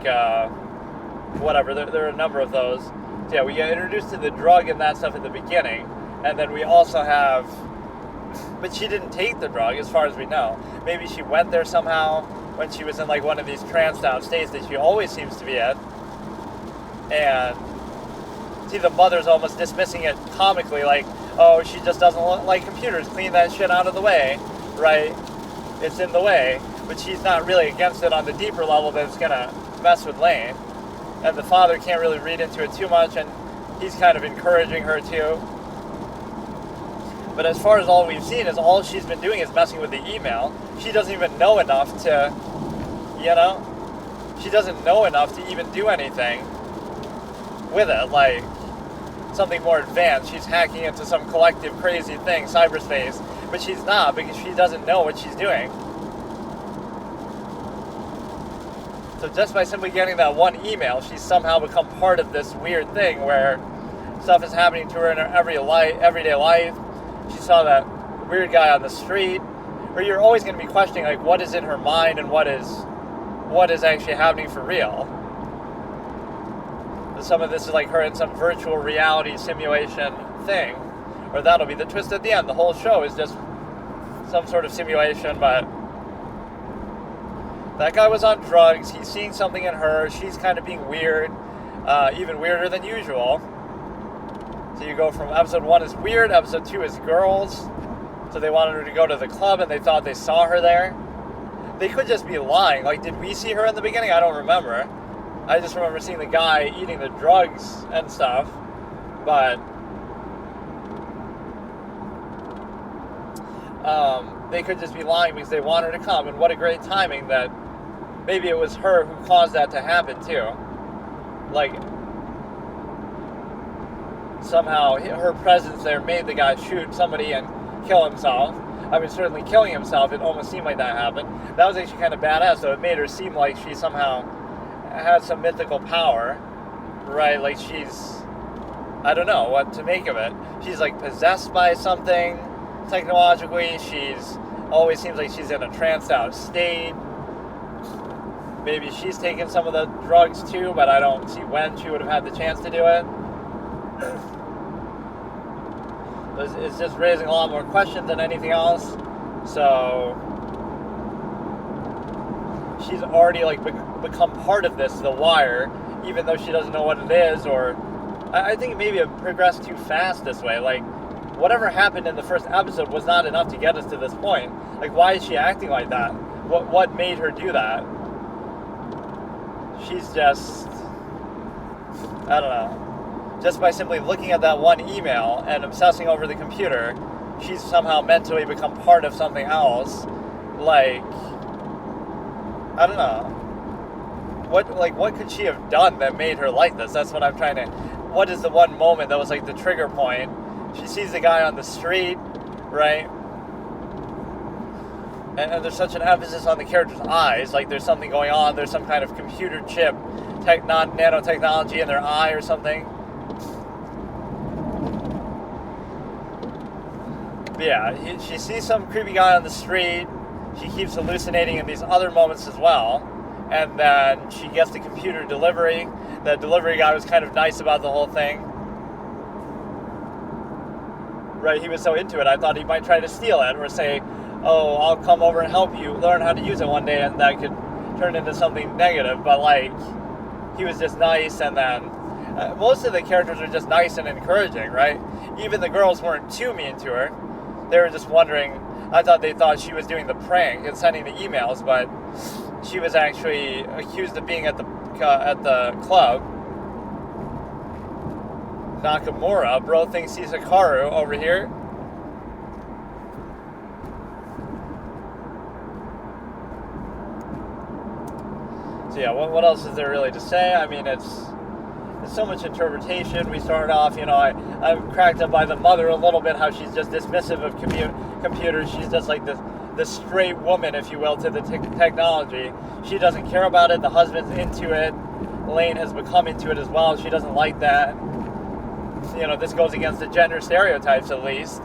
whatever, there are a number of those. So yeah, we get introduced to the drug and that stuff at the beginning, and then we also have, but she didn't take the drug as far as we know. Maybe she went there somehow when she was in like one of these tranced out states that she always seems to be in. And see, the mother's almost dismissing it comically, like, oh, she just doesn't like computers, clean that shit out of the way, right? It's in the way. But she's not really against it on the deeper level that it's gonna mess with Lain. And the father can't really read into it too much, and he's kind of encouraging her too. But as far as all we've seen is all she's been doing is messing with the email. She doesn't even know enough to, she doesn't know enough to even do anything with it, like something more advanced. She's hacking into some collective crazy thing, cyberspace, but she's not, because she doesn't know what she's doing. So just by simply getting that one email, she's somehow become part of this weird thing where stuff is happening to her in her everyday life. She saw that weird guy on the street, where you're always going to be questioning, like, what is in her mind and what is actually happening for real. Some of this is like her in some virtual reality simulation thing, or that'll be the twist at the end. The whole show is just some sort of simulation, but that guy was on drugs. He's seeing something in her. She's kind of being weird, even weirder than usual. So you go from episode 1 is weird, episode 2 is girls. So they wanted her to go to the club and they thought they saw her there. They could just be lying. Like, did we see her in the beginning? I don't remember. I just remember seeing the guy eating the drugs and stuff. But they could just be lying because they want her to come. And what a great timing that maybe it was her who caused that to happen too. Like, somehow her presence there made the guy shoot somebody and kill himself. I mean, certainly killing himself, it almost seemed like that happened. That was actually kind of badass, so it made her seem like she somehow had some mythical power, right? Like she's, I don't know what to make of it. She's like possessed by something technologically. She's always seems like she's in a tranced out state. Maybe she's taken some of the drugs too, but I don't see when she would have had the chance to do it. It's just raising a lot more questions than anything else. So she's already like become part of this, the wire, even though she doesn't know what it is. Or I think maybe it progressed too fast this way. Like, whatever happened in the first episode was not enough to get us to this point. Like, why is she acting like that? What made her do that? She's just, I don't know. Just by simply looking at that one email and obsessing over the computer, she's somehow mentally become part of something else. Like, I don't know. What could she have done that made her like this? That's what I'm trying to... What is the one moment that was like the trigger point? She sees the guy on the street, right? And there's such an emphasis on the character's eyes. Like, there's something going on. There's some kind of computer chip, nanotechnology in their eye or something. But yeah, she sees some creepy guy on the street. She keeps hallucinating in these other moments as well. And then she gets the computer delivery. The delivery guy was kind of nice about the whole thing. Right, he was so into it, I thought he might try to steal it or say, oh, I'll come over and help you learn how to use it one day, and that could turn into something negative. But like, he was just nice, and then most of the characters are just nice and encouraging, right? Even the girls weren't too mean to her. They were just wondering, I thought they thought she was doing the prank and sending the emails, but she was actually accused of being at the club. Nakamura, bro thinks he's Hikaru over here. So yeah, what else is there really to say? I mean, it's so much interpretation. We started off, I'm cracked up by the mother a little bit, how she's just dismissive of computers. She's just like this straight woman, if you will, to the technology. She doesn't care about it. The husband's into it. Lain has become into it as well. She doesn't like that. This goes against the gender stereotypes, at least.